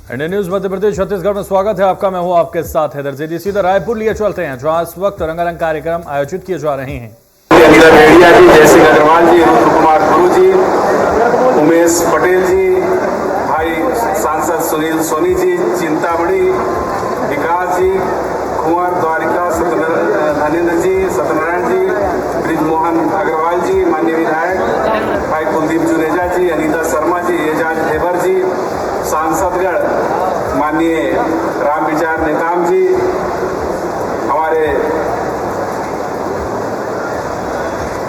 Indian news Madhya Pradesh Chhattisgarh में स्वागत है आपका। मैं हूं आपके साथ हैदर ज़ैदी। सीधा रायपुर लिए चलते हैं, जहां इस वक्त रंगारंग कार्यक्रम आयोजित किए जा रहे हैं। अनिता भेड़िया जी, जयसिंह अग्रवाल जी, रुद्र कुमार गुरु जी, उमेश पटेल जी, भाई सांसद सुनील सोनी जी, चिंतामणि विकास जी, कुंवर द्वारिका धनेन्द्र जी, सत्यनारायण जी, ब्रिजमोहन अग्रवाल जी, माननीय विधायक भाई कुलदीप जुनेजा जी, अनीता शर्मा जी, एजाज ढेबर जी, सांसदगढ़ माननीय राम विचार नेताम जी, हमारे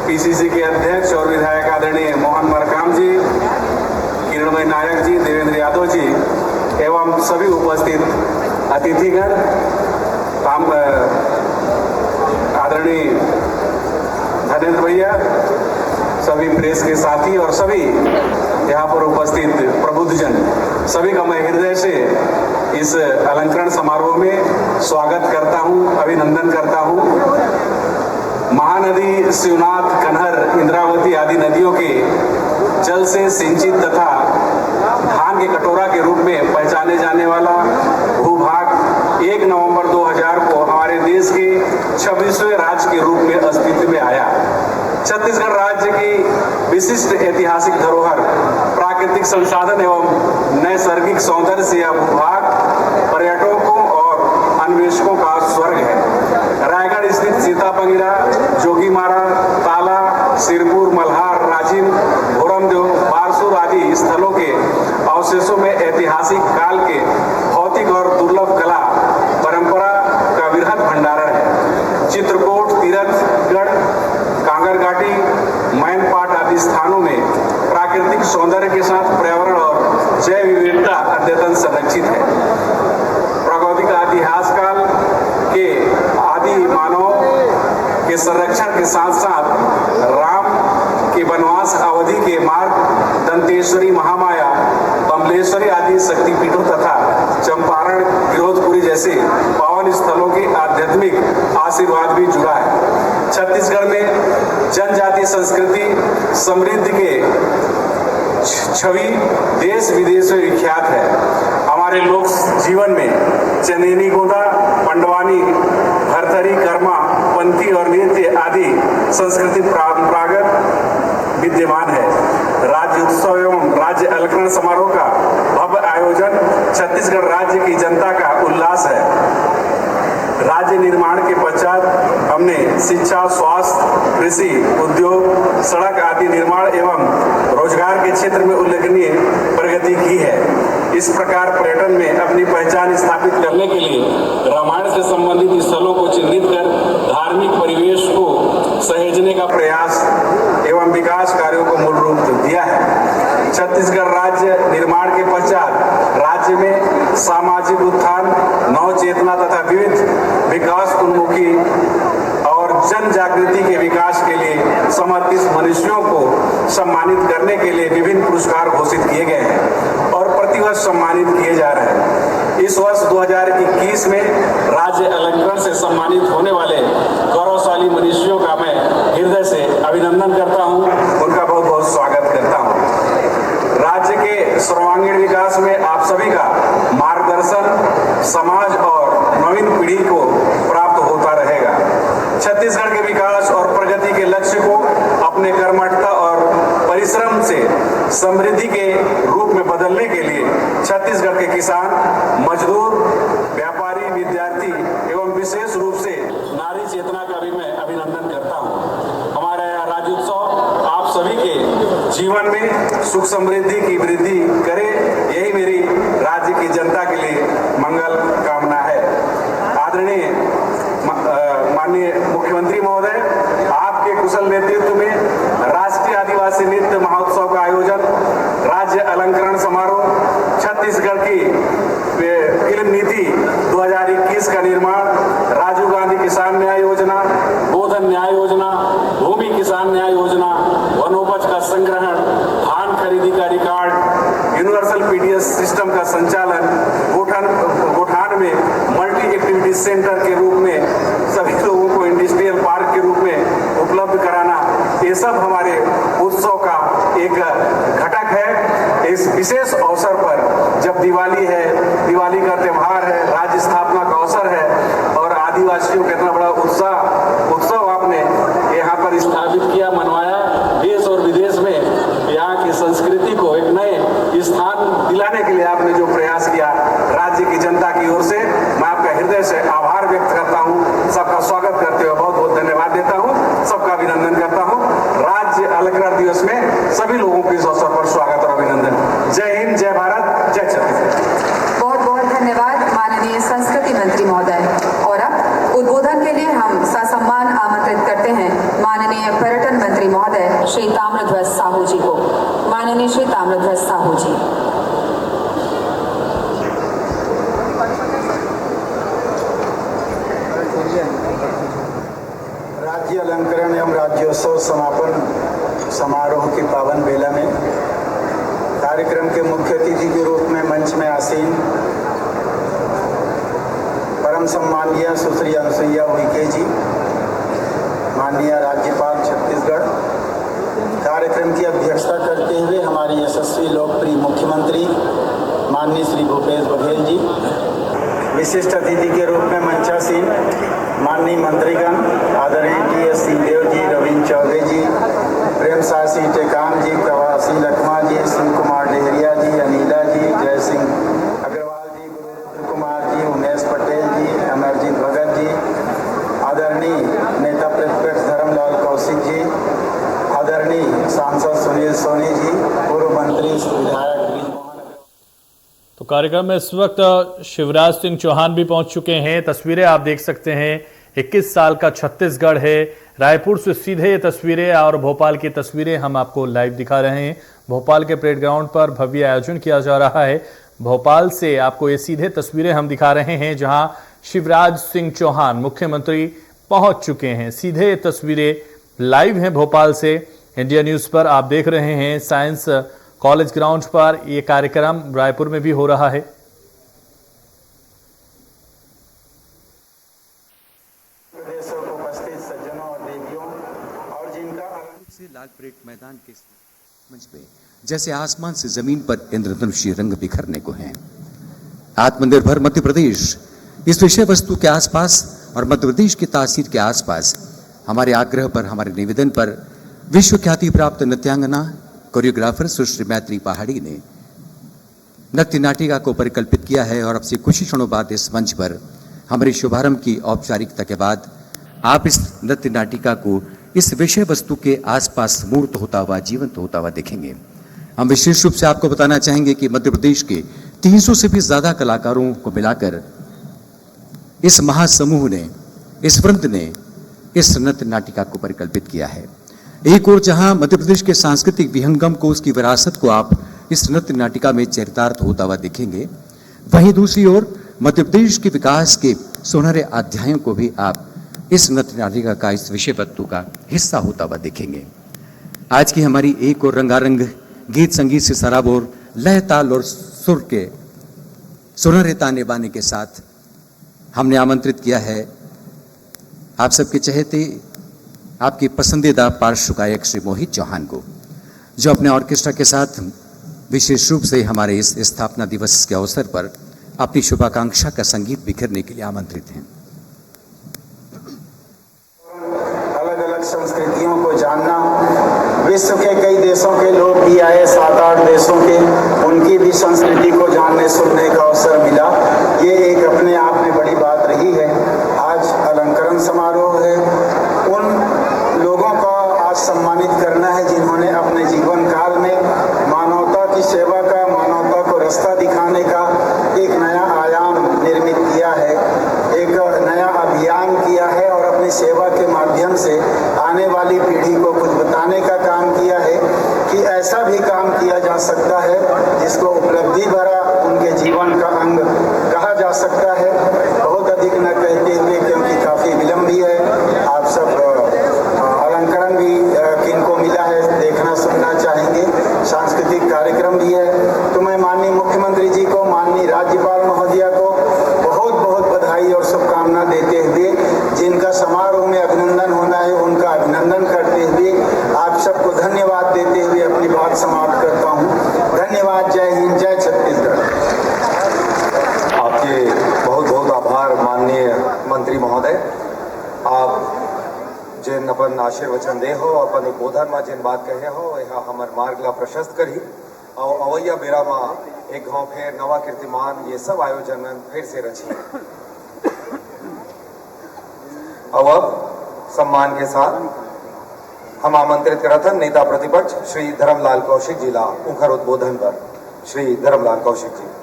पीसीसी के अध्यक्ष और विधायक आदरणीय मोहन मरकाम जी, किरणमय नायक जी, देवेंद्र यादव जी एवं सभी उपस्थित अतिथिगण, आदरणीय धनेन्द्र भैया, सभी प्रेस के साथी और सभी यहाँ पर उपस्थित प्रबुद्धजन, सभी का मैं हृदय से इस अलंकरण समारोह में स्वागत करता हूँ, अभिनंदन करता हूँ। महानदी शिवनाथ, कन्हर, इंद्रावती आदि नदियों के जल से सिंचित तथा धान के कटोरा के रूप में पहचाने जाने वाला भूभाग 1 नवंबर 2000 को हमारे देश के 26वें राज्य के रूप में अस्तित्व में आया। छत्तीसगढ़ राज्य की विशिष्ट ऐतिहासिक धरोहर, प्राकृतिक संसाधन एवं नैसर्गिक सौंदर्य से यह भूभाग पर्यटकों और अन्वेषकों का स्वर्ग है। रायगढ़ स्थित सीतापंगिरा, जोगीमारा, ताला, सिरपुर, मल्हार, राजिम, भोरमदेव, बारसूर आदि स्थलों के अवशेषों में ऐतिहासिक काल के भौतिक और दुर्लभ कला परंपरा का वृहद भंडारण है। चित्रकूट, तीरथगढ़, कांगर घाटी, मैनपाट आदि स्थानों में प्राकृतिक सौंदर्य के साथ पर्यावरण और जैव विविधता अद्यतन संरक्षित है। प्रागैतिक इतिहास काल के आदि मानव के संरक्षण के साथ साथ राम के वनवास अवधि के मार्ग, दंतेश्वरी, महामाया, बमलेश्वरी आदि शक्तिपीठों तथा चंपारण, गिरोधपुरी जैसे पावन स्थलों के आध्यात्मिक आशीर्वाद भी जुड़ा है। छत्तीसगढ़ में जनजाति संस्कृति समृद्धि के छवि देश विदेश में विख्यात है। हमारे लोक जीवन में चंदेनी गोदा, पंडवानी, भरथरी, कर्मा, पंथी और नृत्य आदि संस्कृति परंपरागत विद्यमान है। राज्य उत्सव एवं राज्य अलंकरण समारोह का भव्य आयोजन छत्तीसगढ़ राज्य की जनता का उल्लास है। राज्य निर्माण के पश्चात हमने शिक्षा, स्वास्थ्य, कृषि, उद्योग, सड़क आदि निर्माण एवं रोजगार के क्षेत्र में उल्लेखनीय प्रगति की है। इस प्रकार पर्यटन में अपनी पहचान स्थापित करने के लिए रामायण से संबंधित स्थलों को चिन्हित कर धार्मिक परिवेश को सहेजने का प्रयास एवं विकास कार्यों को मूल रूप दिया है। छत्तीसगढ़ राज्य निर्माण के पश्चात राज्य में सामाजिक उत्थान, नव चेतना तथा विविध विकास उन्मुखी और जन जागृति के विकास के लिए समर्पित मनुष्यों को सम्मानित करने के लिए विभिन्न पुरस्कार घोषित किए गए हैं और प्रतिवर्ष सम्मानित किए जा रहे हैं। इस वर्ष 2021 में राज्य अलंकरण से सम्मानित होने वाले गौरवशाली मनुष्यों का मैं हृदय से अभिनंदन करता हूं, उनका बहुत बहुत स्वागत करता हूं। राज्य के सर्वांगीण विकास में आप सभी का मार्गदर्शन समाज और नवीन पीढ़ी को प्राप्त होता रहेगा। छत्तीसगढ़ के विकास और प्रगति के लक्ष्य को अपने कर्मठता और परिश्रम से समृद्धि के रूप में बदलने के लिए छत्तीसगढ़ के किसान, मजदूर, व्यापारी, विद्यार्थी एवं विशेष रूप से नारी चेतना का भी मैं अभिनंदन करता हूँ। हमारा यह राज्योत्सव आप सभी के जीवन में सुख समृद्धि की वृद्धि करे, यही मेरी राज्य की जनता के लिए मंगल कामना है। आदरणीय माननीय मुख्यमंत्री महोदय, आपके कुशल नेतृत्व में राष्ट्रीय आदिवासी नृत्य महोत्सव का आयोजन, राज्य अलंकरण समारोह, छत्तीसगढ़ की फिल्म नीति 2021 का निर्माण, राजीव गांधी किसान न्याय योजना, गोधन न्याय योजना, भूमि किसान न्याय योजना, वनोपज का संग्रहण, धान खरीदी का रिकॉर्ड, यूनिवर्सल पीडीएस सिस्टम का संचालन, गोठान में मल्टी एक्टिविटी सेंटर के रूप में सभी लोगों को इंडस्ट्रियल पार्क के रूप में उपलब्ध कराना, ये सब हमारे उत्सव का एक घटक है। इस विशेष अवसर पर जब दिवाली है, दिवाली का त्यौहार है, राज्य स्थापना का अवसर है और आदिवासियों का इतना बड़ा उत्सव आपने यहाँ पर स्थापित किया, मनवाया। देश और विदेश में यहाँ की संस्कृति को एक नए स्थान दिलाने के लिए आपने जो प्रयास किया, राज्य की जनता की ओर से मैं आपका हृदय से आभार व्यक्त करता हूँ। सबका स्वागत करते हुए बहुत बहुत धन्यवाद देता हूँ, सबका अभिनंदन करता हूँ। राज्य अलंकरण दिवस में सभी लोगों को इस अवसर पर स्वागत और अभिनंदन। जय हिंद, जय भारत, जय छत्तीसगढ़। बहुत बहुत धन्यवाद माननीय संस्कृति मंत्री महोदय। और अब उद्बोधन के लिए हम ससम्मान आमंत्रित करते हैं माननीय पर्यटन मंत्री महोदय श्री ताम्रध्वज साहू जी को। माननीय श्री ताम्रध्वज साहू जी। राज्य अलंकरण एवं राज्योत्सव समापन समारोह की पावन बेला में कार्यक्रम के मुख्य अतिथि के रूप में मंच में आसीन परम सम्माननीय सुश्री अनुसुईया उइके जी, माननीय राज्यपाल छत्तीसगढ़, कार्यक्रम की अध्यक्षता करते हुए हमारे यशस्वी लोकप्रिय मुख्यमंत्री माननीय श्री भूपेश बघेल जी, विशिष्ट अतिथि के रूप में मंचासीन माननीय मंत्रीगण आदरणीय टी.एस. सिंहदेव जी, रविंद्र चौबे जी, प्रेम सासी टेकाम जी, प्रवासी लखमा जी, शिव कुमार डेहरिया जी, अनिला जी, जय सिंह अग्रवाल जी, गुरुरुद्र कुमार जी, उमेश पटेल जी, अमरजीत भगत जी, आदरणीय नेता प्रतिपक्ष धर्मलाल कौशिक जी, आदरणीय सांसद सुनील सोनी जी, पूर्व मंत्री विधायक तो कार्यक्रम में इस वक्त शिवराज सिंह चौहान भी पहुंच चुके हैं। तस्वीरें आप देख सकते हैं, 21 साल का छत्तीसगढ़ है। रायपुर से सीधे ये तस्वीरें और भोपाल की तस्वीरें हम आपको लाइव दिखा रहे हैं। भोपाल के परेड ग्राउंड पर भव्य आयोजन किया जा रहा है। भोपाल से आपको ये सीधे तस्वीरें हम दिखा रहे हैं जहां शिवराज सिंह चौहान मुख्यमंत्री पहुंच चुके हैं। सीधे तस्वीरें लाइव हैं भोपाल से। इंडिया न्यूज पर आप देख रहे हैं साइंस कॉलेज ग्राउंड पर यह कार्यक्रम रायपुर में भी हो रहा है। उपस्थित सज्जनों और देवियों और जिनका से लाल परेड मैदान के मंच पे जैसे आसमान से जमीन पर इंद्रधनुषीय रंग बिखरने को है। आत्मनिर्भर मध्य प्रदेश इस विषय वस्तु के आसपास और मध्य प्रदेश की तासीर के आसपास हमारे आग्रह पर, हमारे निवेदन पर विश्व ख्याति प्राप्त नृत्यांगना कोरियोग्राफर सुश्री मैत्री पहाड़ी ने नृत्य नाटिका को परिकल्पित किया है। और अब से कुछ ही क्षणों बाद इस मंच पर हमारे शुभारंभ की औपचारिकता के बाद आप इस नृत्य नाटिका को इस विषय वस्तु के आसपास मूर्त होता हुआ, जीवंत होता हुआ देखेंगे। हम विशेष रूप से आपको बताना चाहेंगे कि मध्य प्रदेश के 300 से भी ज्यादा कलाकारों को मिलाकर इस महासमूह ने, इस वृंद ने इस नृत्य नाटिका को परिकल्पित किया है। एक और जहां मध्य प्रदेश के सांस्कृतिक विहंगम को, उसकी विरासत को आप इस नृत्य नाटिका में चरितार्थ होता हुआ देखेंगे, वहीं दूसरी ओर मध्य प्रदेश के विकास के सुनहरे अध्यायों को भी आप इस नृत्य नाटिका का, इस विषय वस्तु का हिस्सा होता हुआ देखेंगे। आज की हमारी एक और रंगारंग गीत संगीत से सराबोर, लय ताल और सुर के सुनहरे ताने बाने के साथ हमने आमंत्रित किया है आप सबके चहेते, आपके पसंदीदा पार्श्व गायक श्री मोहित चौहान को, जो अपने ऑर्केस्ट्रा के साथ विशेष रूप से हमारे इस स्थापना दिवस के अवसर पर अपनी शुभाकांक्षा का संगीत बिखेरने के लिए आमंत्रित हैं। अलग अलग संस्कृतियों को जानना, विश्व के कई देशों के लोग भी आए, 7-8 देशों के, उनकी भी संस्कृति को जानने सुनने का अवसर मिला। ये एक अपने आप में बड़ी बात रही है। आज अलंकरण समारोह है, उन लोगों का आज सम्मानित करना है जिन्होंने अपने जीवन काल में मानवता की सेवा का, मानवता को रास्ता दिखाने का एक नया आयाम निर्मित किया है, एक नया अभियान किया है और अपनी सेवा के माध्यम से आने वाली पीढ़ी को कुछ बताने का काम किया है कि ऐसा भी काम किया जा सकता है जिसको उपलब्धि भरा उनके जीवन का अंग अपन आशीर्वचन दे हो, अपन उद्बोधन में जिन बात कहे हो यह हमार मार्ग ला प्रशस्त करी और अवैया बेरा में एक गाँव फिर नवा कीर्तिमान ये सब आयोजन फिर से रची। अब सम्मान के साथ हम आमंत्रित करथन नेता प्रतिपक्ष श्री धर्मलाल कौशिक जी ला उनकर उद्बोधन पर। श्री धर्मलाल कौशिक जी।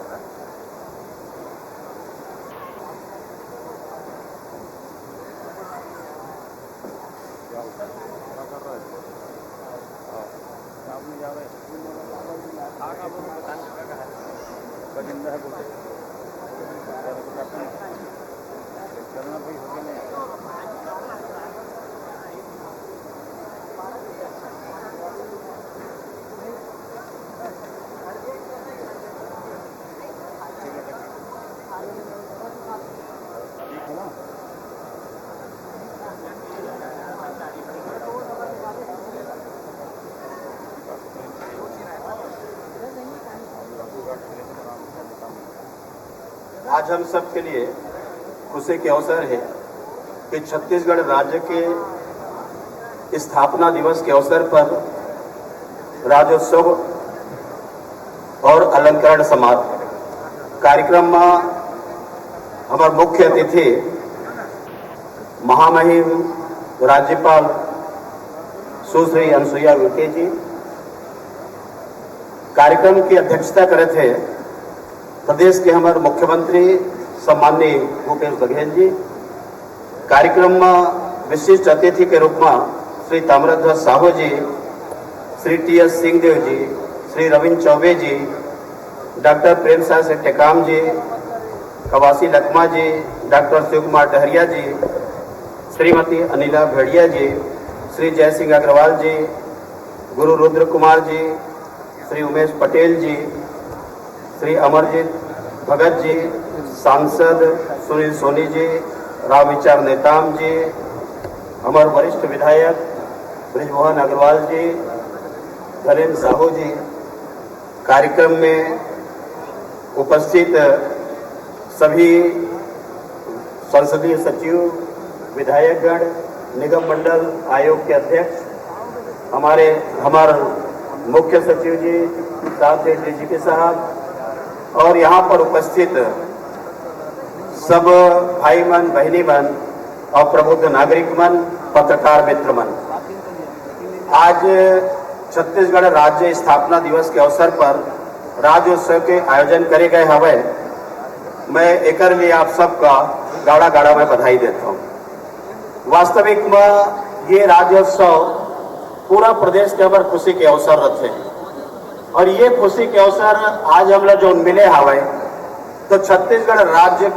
आज हम सब के लिए खुशी के अवसर है कि छत्तीसगढ़ राज्य के स्थापना दिवस के अवसर पर राज्योत्सव और अलंकरण समारोह कार्यक्रम में हमारे मुख्य अतिथि महामहिम राज्यपाल सुश्री अनुसुईया उइके जी कार्यक्रम की अध्यक्षता करे थे। प्रदेश के हमारे मुख्यमंत्री सम्माननीय भूपेश बघेल जी कार्यक्रम में विशिष्ट अतिथि के रूप में श्री ताम्रध्वज साहू जी, श्री टी.एस. सिंहदेव जी, श्री रविंद्र चौबे जी, डॉक्टर प्रेमसाय सिंह टेकाम जी, कवासी लखमा जी, डॉक्टर शिव कुमार डहरिया जी, श्रीमती अनिला भेड़िया जी, श्री जय सिंह अग्रवाल जी, गुरु रुद्र कुमार जी, श्री उमेश पटेल जी, श्री अमरजीत भगत जी, सांसद सुनील सोनी जी, राम विचार नेताम जी, हमारे वरिष्ठ विधायक ब्रिजमोहन अग्रवाल जी, धीरेन्द्र साहू जी, कार्यक्रम में उपस्थित सभी संसदीय सचिव, विधायकगण, निगम मंडल आयोग के अध्यक्ष, हमारे मुख्य सचिव जी, साथ ही डीजीपी साहब और यहाँ पर उपस्थित सब भाई मन, बहनी मन और प्रबुद्ध नागरिक मन, पत्रकार मित्र मन, आज छत्तीसगढ़ राज्य स्थापना दिवस के अवसर पर राज्योत्सव के आयोजन करे गए हवे। मैं एक लिए आप सबका गाड़ा गाड़ा में बधाई देता हूँ। वास्तविक में ये राज्योत्सव पूरा प्रदेश के ऊपर खुशी के अवसर रखे और ये खुशी के अवसर आज हम लोग जो मिले हवे तो छत्तीसगढ़ राज्य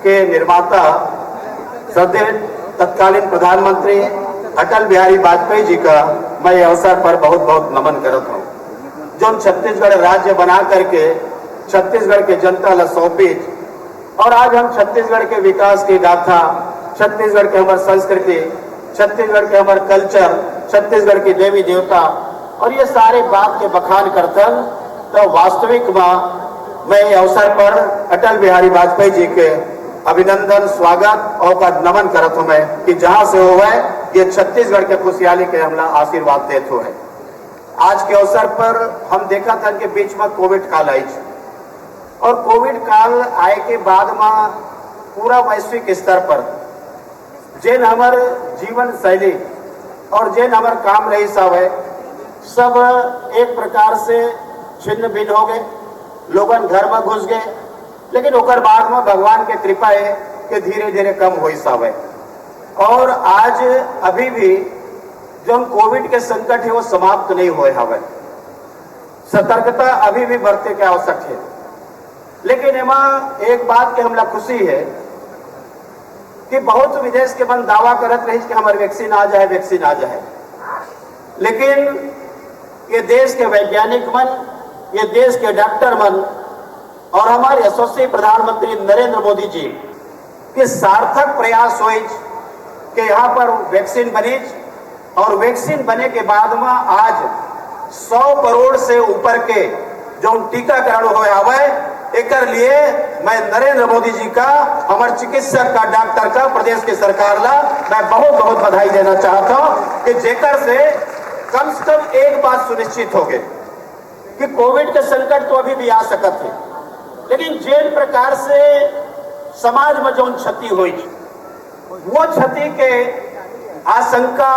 के निर्माता सदैव तत्कालीन प्रधानमंत्री अटल बिहारी वाजपेयी जी का मैं ये अवसर पर बहुत बहुत नमन करता हूँ। जो छत्तीसगढ़ राज्य बना करके छत्तीसगढ़ के जनता ला सौंपी और आज हम छत्तीसगढ़ के विकास की गाथा, छत्तीसगढ़ के हमारे संस्कृति, छत्तीसगढ़ के हमारे कल्चर, छत्तीसगढ़ की देवी देवता और ये सारे बात के बखान करतन तो वास्तविक में मैं अवसर पर अटल बिहारी वाजपेयी जी के अभिनंदन, स्वागत और नमन करत हूं मैं कि जहां से हो है ये छत्तीसगढ़ के खुशहाली के हमला आशीर्वाद देते हुए। आज के अवसर पर हम देखा था कि बीच में कोविड काल आई और कोविड काल आए के बाद में पूरा वैश्विक स्तर पर जिन हमारे जीवन शैली और जिन हमारे काम रही सब है सब एक प्रकार से छिन्न भिन्न हो गए, लोगन घर में घुस गए, लेकिन ओकर बाद में भगवान के कृपा है कि धीरे धीरे कम हो सब है और आज अभी भी जो कोविड के संकट है वो समाप्त नहीं हुए हवे। सतर्कता अभी भी बरते के आवश्यक है, लेकिन एमा एक बात के हमला खुशी है कि बहुत विदेश के मन दावा करत रही कि हमारे वैक्सीन आ जाए, वैक्सीन आ जाए, लेकिन ये देश के वैज्ञानिक मन, ये देश के डॉक्टर मन और हमारे यशस्वी प्रधानमंत्री नरेंद्र मोदी जी के सार्थक प्रयास हुए कि यहाँ पर वैक्सीन बनी और वैक्सीन बने के बाद में आज 100 करोड़ से ऊपर के जो टीकाकरण हुए हवे एक लिए मैं नरेंद्र मोदी जी का, हमारे चिकित्सक का, डॉक्टर का, प्रदेश की सरकार ला मैं बहुत बहुत बधाई देना चाहता हूं कि जेकर से कम एक बात सुनिश्चित हो गई कि कोविड के संकट तो अभी भी आ सकत है, लेकिन जिन प्रकार से समाज में जो क्षति हुई वो क्षति के आशंका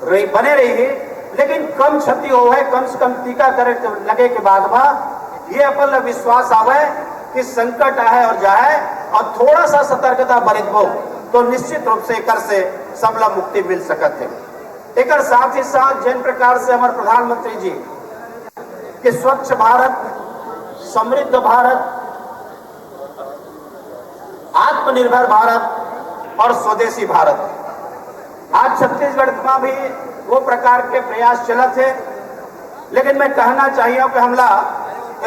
बने रही है, लेकिन कम क्षति हो है, कम से कम टीकाकरण लगे के बाद में ये अपन विश्वास आवे कि संकट आए और जाए और थोड़ा सा सतर्कता बरत हो तो निश्चित रूप से एकर से सबला मुक्ति मिल सकत है। एकर साथ ही साथ जिन प्रकार से हमारे प्रधानमंत्री जी कि स्वच्छ भारत, समृद्ध भारत, आत्मनिर्भर भारत और स्वदेशी भारत, आज छत्तीसगढ़ में भी वो प्रकार के प्रयास चलत है, लेकिन मैं कहना चाहिए कि हमला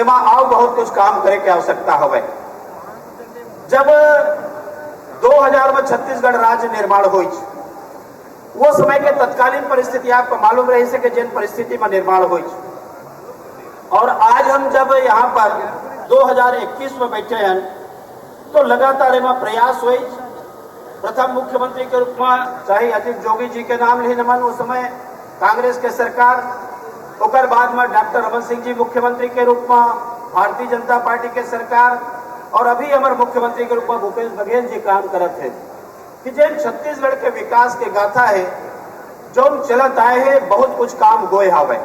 एमा आओ बहुत कुछ काम करे की आवश्यकता हवे। जब 2000 में छत्तीसगढ़ राज्य निर्माण हुई, वो समय के तत्कालीन परिस्थिति आपको मालूम रही से कि जिन परिस्थिति में निर्माण हुई, और आज हम जब यहाँ पर 2021 में बैठे हैं तो लगातार एमा प्रयास हुई। प्रथम मुख्यमंत्री के रूप में चाहे अजीत जोगी जी के नाम ले नमन, उस समय कांग्रेस के सरकार, ओकर बाद में डॉक्टर रमन सिंह जी मुख्यमंत्री के रूप में भारतीय जनता पार्टी के सरकार, और अभी हमारे मुख्यमंत्री के रूप में भूपेश बघेल जी काम करत है कि जिन छत्तीसगढ़ के विकास के गाथा है जो चलत आए हैं, बहुत कुछ काम होए हवे,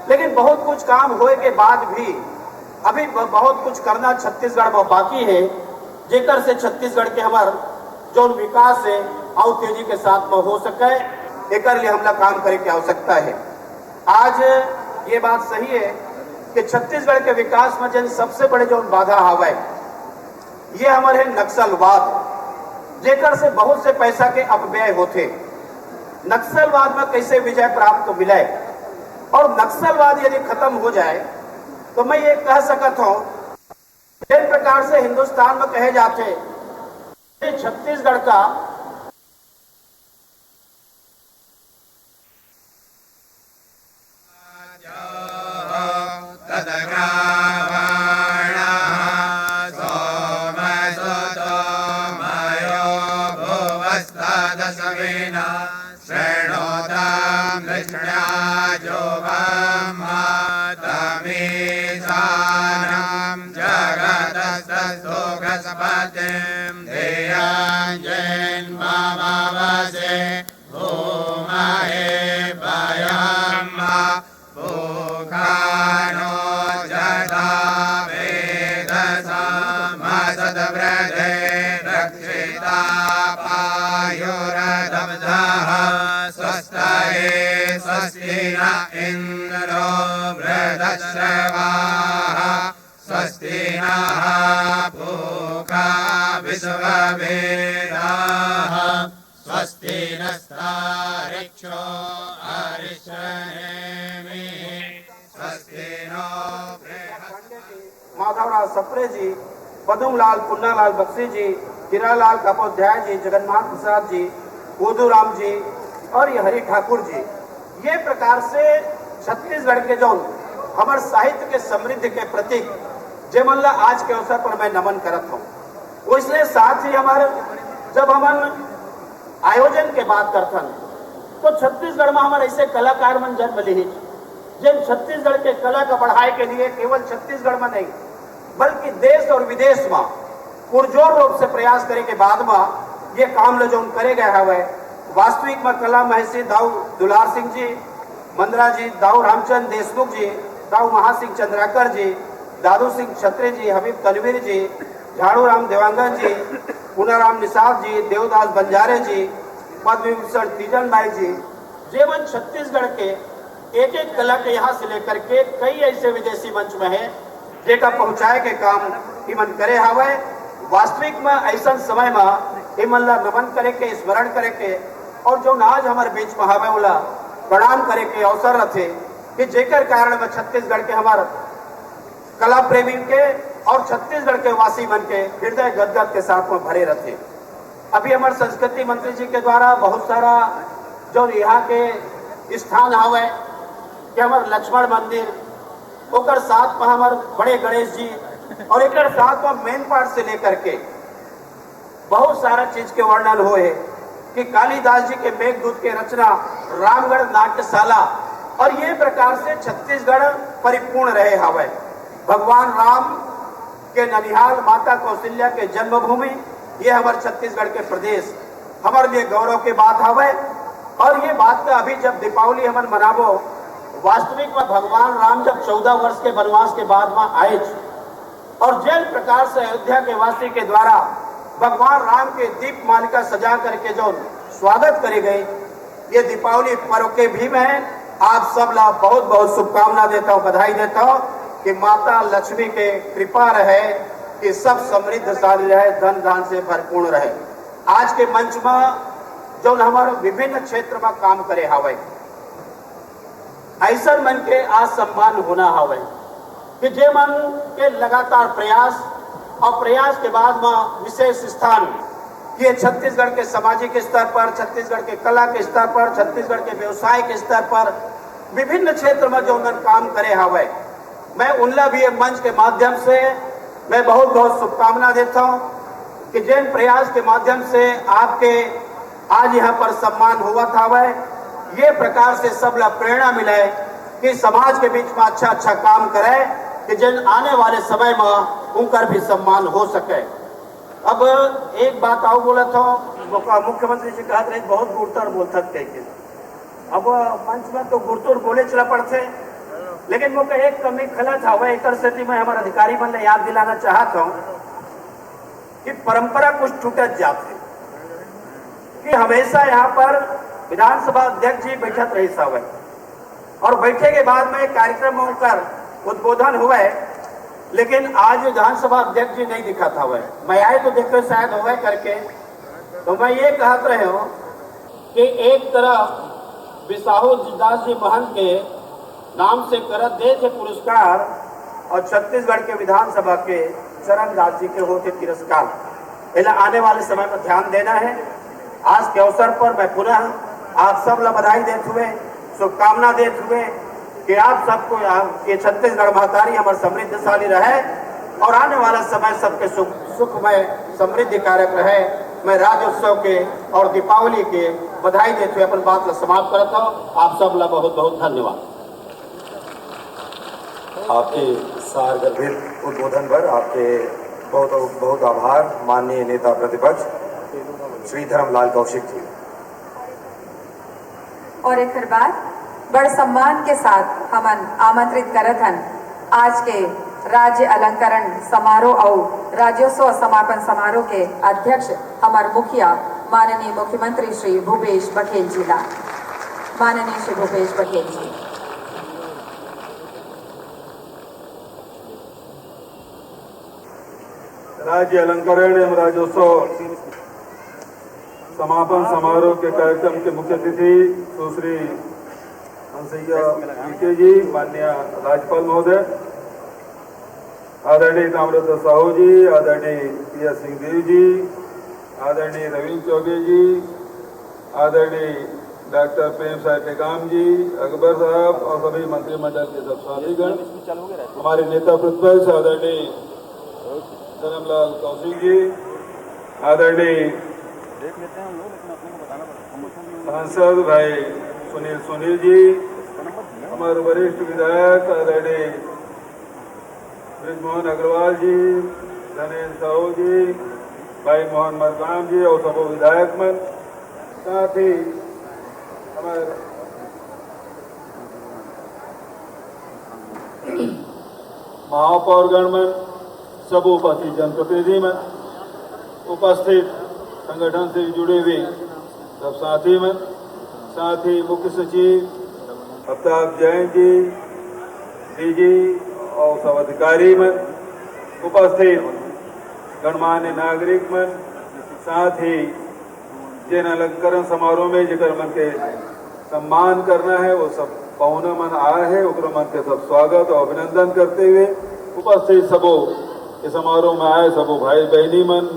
लेकिन बहुत कुछ काम होए के बाद भी अभी बहुत कुछ करना छत्तीसगढ़ में बाकी है, जेकर से छत्तीसगढ़ के हमार जो विकास है और तेजी के साथ में हो सके, एक लिए हमला काम करे की आवश्यकता है। आज ये बात सही है कि छत्तीसगढ़ के विकास में जिन सबसे बड़े जो बाधा हवे ये हमारे नक्सलवाद, जेकर से बहुत से पैसा के अपव्यय होते। नक्सलवाद में कैसे विजय प्राप्त मिले और नक्सलवाद यदि खत्म हो जाए तो मैं ये कह सकता हूं, जिस प्रकार से हिंदुस्तान में कहे जाते छत्तीसगढ़ का इंद्रो वृद्धश्रवाः स्वस्ति नः पूषा विश्ववेदाः स्वस्ति नस्तारिक्षो अरिष्टनेमिः स्वस्ति नो माधवराव सप्रे जी, पदमलाल पुन्नालाल बख्शी जी, हीरालाल कापोध्याय जी, जगन्नाथ प्रसाद जी, गोदूराम जी और ये हरि ठाकुर जी, ये प्रकार से छत्तीसगढ़ के जो हमारे साहित्य के समृद्धि के प्रतीक जे मल्ला आज के अवसर पर मैं नमन करत हूँ। वो इसलिए साथ ही हमारे जब हम आयोजन के बात करते हैं तो छत्तीसगढ़ में हमारे ऐसे कलाकार मन जन्म ली, जिन छत्तीसगढ़ के कला का बढ़ाई के लिए केवल छत्तीसगढ़ में नहीं बल्कि देश और विदेश में पुरजोर रूप से प्रयास करे के बाद में ये काम जो करे गए हवे। वास्तविक में कला महर्षि दाऊ दुलार सिंह जी, मंदरा जी, दाऊ रामचंद देशमुख जी, दाऊ महासिंह चंद्राकर जी, दादू सिंह छत्री जी, हबीब तनवीर जी, झाड़ू राम देवांगन जी, पुनाराम निषाद जी, देवदास बंजारे जी, पद्म विभूषण तीजन भाई जी, जेवन छत्तीसगढ़ के एक एक कला के यहाँ से लेकर के कई ऐसे विदेशी मंच में है जेका पहुँचाए के काम हिमन करे हवे। वास्तविक में ऐसा समय में हिमन ला नमन करे के, स्मरण करे के और जो आज हमारे बीच में हवे वाला प्रणाम करे के अवसर रखे कि जेकर कारण में छत्तीसगढ़ के हमारे कला प्रेमी के और छत्तीसगढ़ के वासी मन के हृदय गदगद के साथ में भरे रहते। अभी हमारे संस्कृति मंत्री जी के द्वारा बहुत सारा जो यहाँ के स्थान हवे कि हमारे लक्ष्मण मंदिर, ओकर साथ में हमारे बड़े गणेश जी और एक साथ में मेन पार्ट से लेकर के बहुत सारा चीज के वर्णन हुए कि कालिदास जी के मेघदूत के रचना रामगढ़ नाट्यशाला और ये प्रकार से छत्तीसगढ़ परिपूर्ण रहे हवे। भगवान राम के ननिहाल माता कौशल्या के जन्मभूमि ये हमारे छत्तीसगढ़ के प्रदेश हमारे लिए गौरव की बात हवे। और ये बात का अभी जब दीपावली हमन मनाबो वास्तविक में भगवान राम जब 14 वर्ष के वनवास के बाद में आए और जिस प्रकार से अयोध्या के वासी के द्वारा भगवान राम के दीप मालिका सजा करके जो स्वागत करी गई ये दीपावली पर्व के भी मैं आप सब ला बहुत बहुत शुभकामना देता हूँ, बधाई देता हूँ कि माता लक्ष्मी के कृपा रहे कि सब समृद्धशाली रहे, धन धान से भरपूर्ण रहे। आज के मंच में जो हमारे विभिन्न क्षेत्र में काम करे हवे ऐसा मन के आज सम्मान होना हवे कि जे मन के लगातार प्रयास और प्रयास के बाद में विशेष स्थान ये छत्तीसगढ़ के सामाजिक स्तर पर, छत्तीसगढ़ के कला के स्तर पर, छत्तीसगढ़ के व्यवसाय के स्तर पर विभिन्न क्षेत्र में जो उन्होंने काम करे हवे मैं उनला भी मंच के माध्यम से मैं बहुत बहुत शुभकामना देता हूँ कि जिन प्रयास के माध्यम से आपके आज यहाँ पर सम्मान हुआ था वह ये प्रकार से सब लोग प्रेरणा मिले कि समाज के बीच में अच्छा अच्छा काम करे कि जिन आने वाले समय में उनका भी सम्मान हो सके। अब एक बात आओ बोला था मुख्यमंत्री जी कहा बहुत गुड़तर बोलता कह अब मंच में तो गुड़तुर बोले चला पड़ते लेकिन वो एक कमी खला था वह एक स्थिति में हमारे अधिकारी मन ने याद दिलाना चाहता हूँ कि परंपरा कुछ टूटत जाते कि हमेशा यहाँ पर विधानसभा अध्यक्ष जी बैठत रही सावे और बैठे के बाद में कार्यक्रम होकर उद्बोधन हुए लेकिन आज विधानसभा अध्यक्ष जी नहीं दिखा था वह मैं आए तो देखो शायद हुए करके तो मैं ये कहत रहे हूँ कि एक तरफ बिसाहू दास जी महंत के नाम से करत दे थे पुरस्कार और छत्तीसगढ़ के विधानसभा के चरण दास जी के होते तिरस्कार इन्हें आने वाले समय पर ध्यान देना है। आज के अवसर पर मैं पुनः आप सब ला बधाई देते हुए शुभकामना देते हुए कि आप सबको ये छत्तीसगढ़ महतारी हमारे समृद्धशाली रहे और आने वाला समय सबके सुखमय समृद्धि कारक रहे। मैं राज्योत्सव के और दीपावली के बधाई देते हुए अपन बात ला समाप्त करता हूँ। आप सब ला बहुत बहुत धन्यवाद। आपके सारगर्भित उद्बोधन पर आपके बहुत बहुत आभार माननीय नेता प्रतिपक्ष श्री धर्मलाल कौशिक जी। और एक बार बड़ सम्मान के साथ हमन आमंत्रित करत हन आज के राज्य अलंकरण समारोह और राज्योत्सव समापन समारोह के अध्यक्ष हमार मुखिया माननीय मुख्यमंत्री श्री भूपेश बघेल जी ला। माननीय श्री भूपेश बघेल जी। राज्य अलंकरण एवं राज्योत्सव समापन समारोह के कार्यक्रम के मुख्य अतिथि सुश्री हंसैया वीके जी, माननीय राज्यपाल महोदय, आदरणीय ताम्रध्वज साहू जी, आदरणीय पी.एस. सिंहदेव जी, आदरणीय रविंद्र चौबे जी, आदरणीय डॉक्टर प्रेम साहब टेकाम जी, अकबर साहब और सभी मंत्रिमंडल के सब साथीगण, हमारे नेता प्रतिपक्ष आदरणीय धर्मलाल कौशिक जी, आदरणीय सांसद भाई सुनील जी, हमारे वरिष्ठ विधायक आदरणीय ब्रिजमोहन अग्रवाल जी, धनेन्द्र साहू जी, भाई मोहन मरकाम जी और सब विधायक मन, साथ ही हमारे महापौरगण मन, सब उपस्थित जनप्रतिनिधि में, उपस्थित संगठन से जुड़े हुए सब साथी में, साथ ही मुख्य सचिव अमिताभ जैन जी, डीजी और सब अधिकारी में, उपस्थित गणमान्य नागरिक में, साथ ही जिन अलंकरण समारोह में जिकर मन के सम्मान करना है वो सब पहुना मन आया है उकर मन के सब स्वागत और अभिनंदन करते हुए उपस्थित सबो इस समारोह में आए सबो भाई बहनी मन,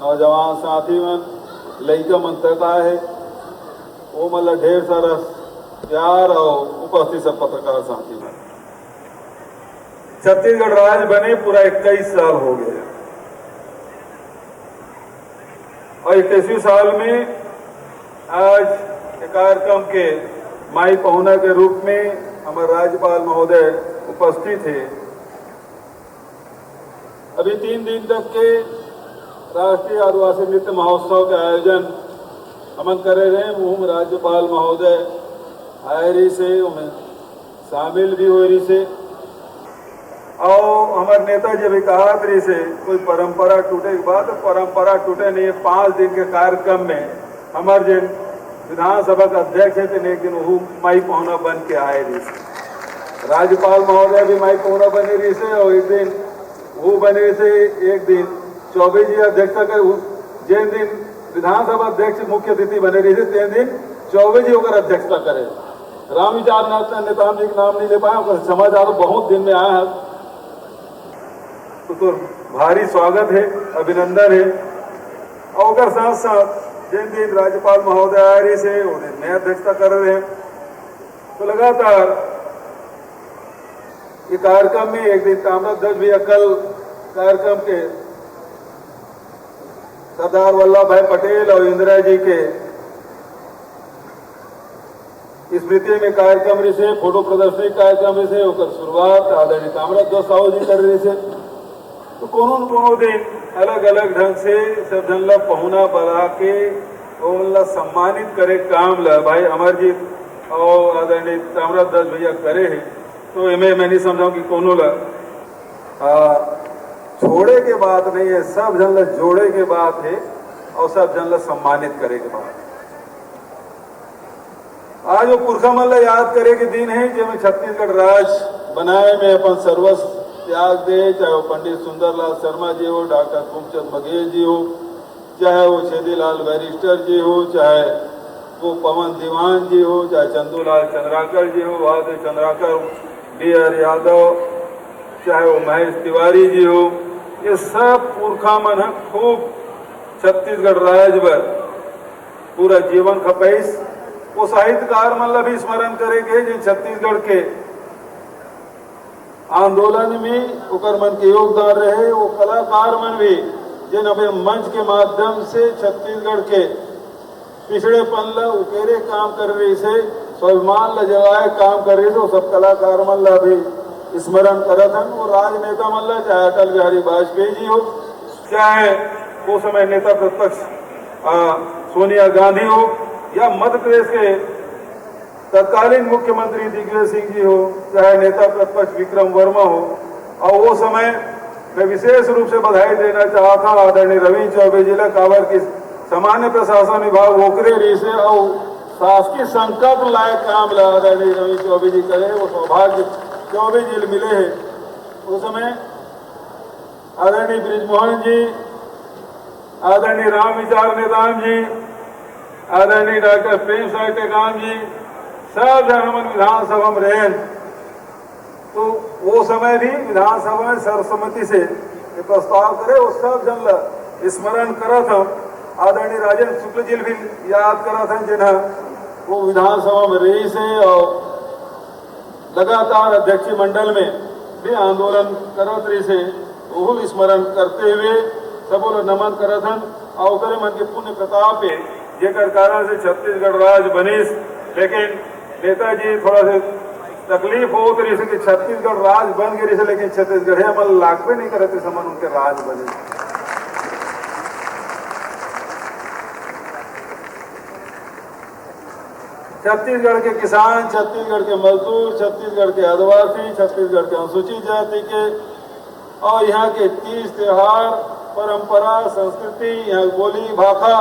नौजवान साथी मन, लड़का मन तक आए है वो मतलब ढेर सारा प्यार और उपस्थित सब पत्रकार साथी मन। छत्तीसगढ़ राज्य बने पूरा 21 साल हो गए और 21वें साल में आज के कार्यक्रम के माई पहुना के रूप में हमारे राज्यपाल महोदय उपस्थित है। अभी 3 दिन तक के राष्ट्रीय आदिवासी नृत्य महोत्सव का आयोजन हम करे रहे। मुँह राज्यपाल महोदय आए रही से उनमें शामिल भी हो रही से और हमारे नेताजी भी कहा रही से कोई परंपरा टूटे के बाद परंपरा टूटे नहीं। 5 दिन के कार्यक्रम में हमारे जिन विधानसभा का अध्यक्ष है तो एक दिन वो माई पहुना बन के आए रही से। राज्यपाल महोदय भी माई पहुना बने रही से और एक दिन वो बने से एक दिन चौबे जी अध्यक्षता कर जिन दिन विधानसभा अध्यक्ष मुख्य अतिथि बने रही थे तीन दिन चौबे जी होकर अध्यक्षता करे। राम विचार नेताम जी का नाम नहीं ले पाया, समाचार बहुत दिन में आया है तो भारी स्वागत है, अभिनंदन है। और साथ साथ जिन दिन राज्यपाल महोदय आ रही से वो दिन मैं अध्यक्षता कर रहे हैं तो लगातार ये कार्यक्रम में एक दिन ताम्रध्वज भी कल कार्यक्रम के सरदार वल्लभ भाई पटेल और इंदिरा जी के स्मृति में कार्यक्रम रही से फोटो प्रदर्शनी कार्यक्रम रही से होकर शुरुआत आदरणीय ताम्रध्वज साहू जी कर रही से तो कोनो दिन अलग अलग ढंग से सब जन ला पहुना बढ़ा के उनला सम्मानित करे काम ला भाई अमरजीत और आदरणीय ताम्रध्वज भैया करे है। तो मैं नहीं समझाऊं कि कोनो ला छोड़े के बात नहीं है, सब जन ला जोड़े के बात है और सब जन ला सम्मानित करे के बात। आज वो पुरखा मन ला याद करे के दिन है जिसमें छत्तीसगढ़ राज बनाए में अपन सर्वस्व त्याग दे, चाहे वो पंडित सुंदरलाल शर्मा जी हो, डॉक्टर खूबचंद बघेल जी हो, चाहे वो छेदीलाल बैरिस्टर जी हो, चाहे वो पवन दीवान जी हो, चाहे चंदूलाल चंद्राकर जी हो, बहादुर चंद्राकर, B.R. यादव, चाहे वो महेश तिवारी जी हो, ये सब पुरखा मन खूब छत्तीसगढ़ राज्य पर पूरा जीवन खपैस। वो साहित्यकार मन ला भी स्मरण करेंगे जिन छत्तीसगढ़ के आंदोलन में ओकर मन के योगदान रहे। वो कलाकार मन भी जिन अभी मंच के माध्यम से छत्तीसगढ़ के पिछड़ेपन ला उकेरे काम कर रही से, स्वाभिमान ला जगाए काम कर रही से, वो सब कलाकार मन ला भी स्मरण करत हन। वो राजनेता मन ला चाहे अटल बिहारी वाजपेयी जी हो, चाहे वो समय नेता प्रतिपक्ष सोनिया गांधी हो, या मध्य प्रदेश के तत्कालीन मुख्यमंत्री दिग्विजय सिंह जी हो, चाहे नेता प्रतिपक्ष विक्रम वर्मा हो। और वो समय मैं विशेष रूप से बधाई देना चाहता हूँ आदरणीय रविंद्र चौबे जी ला काबर की सामान्य प्रशासन विभाग ओकरे रही से और शासकीय संकल्प लायक काम ला आदरणीय रविंद्र चौबे जी करे। वो सौभाग्य चौबे जी मिले है। उस समय आदरणीय ब्रिजमोहन जी, आदरणीय राम विचार नेताम जी, आदरणीय डॉक्टर प्रेम साय टेकाम जी, सब जन हमन विधानसभा में रहे। तो वो समय भी विधानसभा में सर्वसम्मति से प्रस्ताव करे, वो सब जन स्मरण करत हम। आदरणीय राजेंद्र शुक्ल जी भी याद करत हैं जिन्हें वो विधानसभा में रही से और लगातार अध्यक्ष मंडल में भी आंदोलन करत रही से, वो भी स्मरण करते हुए सबो लोग नमन करत हन। और करे मन के पुण्य प्रताप है जेकर कारण से छत्तीसगढ़ राज्य बनीस। लेकिन नेताजी थोड़ा सा तकलीफ हो रही से कि छत्तीसगढ़ राज बन गई से, लेकिन छत्तीसगढ़ अमल लागबे नहीं करते समन उनके राज बने। छत्तीसगढ़ के किसान, छत्तीसगढ़ के मजदूर, छत्तीसगढ़ के आदिवासी, छत्तीसगढ़ के अनुसूचित जाति के और यहाँ के तीज त्योहार, परंपरा, संस्कृति, यहाँ बोली भाषा,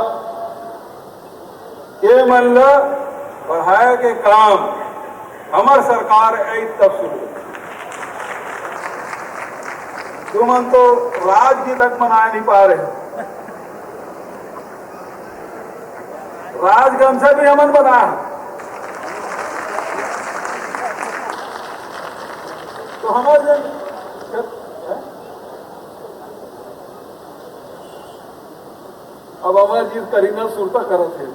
ये मन ला बढ़ाए के काम हमार सरकार आई तब शुरू। तुमन तो राजगीत तक मना नहीं पा रहे, राजगमसा भी हमन बना। तो हमारे अब अमरजीत करीना सुरता करत है।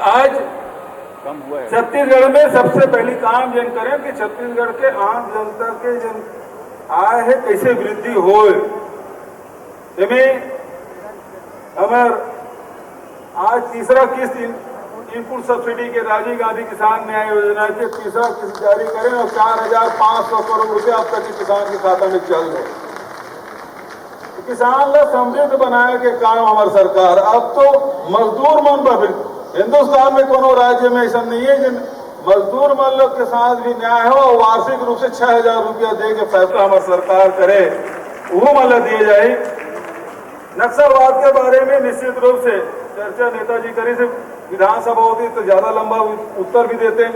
आज छत्तीसगढ़ में सबसे पहली काम जन करें कि छत्तीसगढ़ के आम जनता के जन आय है कैसे वृद्धि हो। हमार आज तीसरा किस्त इनपुट सब्सिडी के राजीव गांधी किसान न्याय योजना के तीसरा किस्त जारी करें और 4,500 करोड़ रुपया अब तक के किसान के खाता में चल रहे। तो किसान ला समृद्ध बनाए के काम हमारी सरकार। अब तो मजदूर मन पर हिंदुस्तान में कोनो राज्य में ऐसा नहीं है जिन मजदूर मन लोग के साथ भी न्याय हो और वार्षिक रूप से 6,000 रुपया दे के फैसला हमारी सरकार करे वो मतलब दिए जाए। नक्सलवाद के बारे में निश्चित रूप से चर्चा नेताजी करी से विधानसभा होती तो ज्यादा लंबा उत्तर भी देते हैं,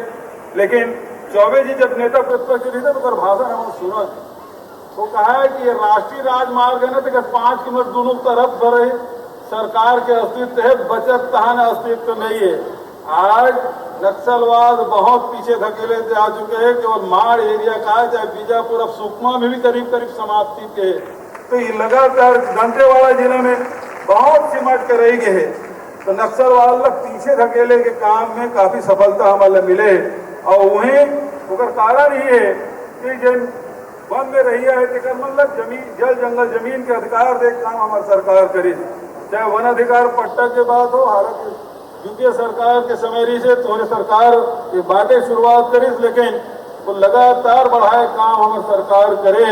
लेकिन चौबे जी जब नेता प्रतिपक्ष रहे थे तो भाषण हम सुना तो कहा है कि ये राष्ट्रीय राजमार्ग है ना तो 5 किलोमीटर दोनों तरफ पर सरकार के अस्तित्व है, बचत तहन अस्तित्व नहीं है। आज नक्सलवाद बहुत पीछे धकेले जा चुके हैं, केवल माड़ एरिया का है, चाहे बीजापुर अब सुकमा में भी करीब करीब समाप्ति के। तो ये लगातार दंतेवाड़ा जिले में बहुत सिमट कर रही है। तो नक्सलवाद लोग पीछे धकेले के काम में काफी सफलता हमारे मिले और वहीं उसका कारण ही है कि जिन वन में रही है मतलब जमीन जल जंगल जमीन के अधिकार दे काम हमारी सरकार करी, चाहे वन अधिकार पट्टा के बाद हो। हालांकि यूपीए सरकार के समय से थोड़ी सरकार ये बातें शुरुआत करी, लेकिन वो लगातार बढ़ाए काम हमारी सरकार करे,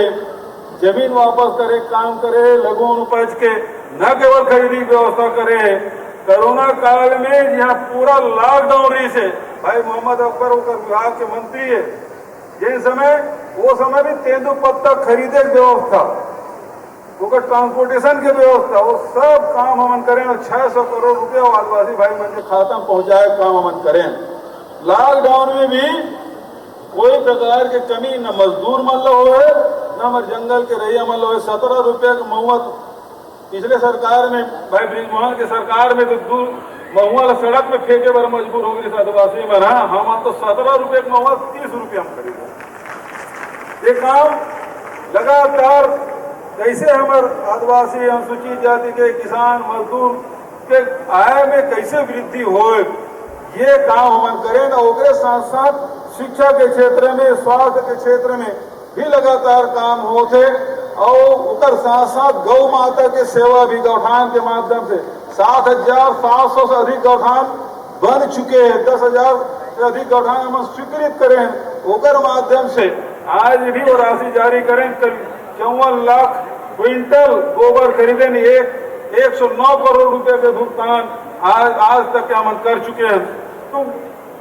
जमीन वापस करे, काम करे, लघु उपज के न केवल खरीदी व्यवस्था करे। कोरोना काल में यहाँ पूरा लॉकडाउन रही से भाई मोहम्मद अकबर विभाग के मंत्री है, जिस समय वो समय भी तेंदुपत्ता खरीदे की व्यवस्था, ट्रांसपोर्टेशन की व्यवस्था, वो सब काम हमन करें और 600 करोड़ रुपया आदिवासी भाई मन के खाता में पहुंचाए काम हमन करें। लॉकडाउन में भी कोई प्रकार के कमी न मजदूर मन लो है न हमारे जंगल के रैया मन लो है। 17 रुपये का महुआ पिछले सरकार में भाई ब्रिजमोहन की सरकार में तो दूर महुआ सड़क में फेंके बार मजबूर हो गई आदिवासी में। हाँ हम तो 17 रुपये का महुआ 30 रुपया हम खरीदे। ये काम लगातार कैसे हमारे आदिवासी अनुसूचित जाति के किसान मजदूर के आय में कैसे वृद्धि हो, ये काम हम करें ना। उसके साथ साथ शिक्षा के क्षेत्र में, स्वास्थ्य के क्षेत्र में भी लगातार काम होते और उकर साथ साथ गौ माता के सेवा भी गौठान के माध्यम से 7,700 से अधिक गौठान बन चुके हैं। 10,000 से अधिक गौठान हम स्वीकृत करें, उकर माध्यम से आज भी वो राशि जारी करें। 54 लाख क्विंटल गोबर खरीदे, 109 करोड़ रुपए के भुगतान आज तक हम कर चुके हैं। तो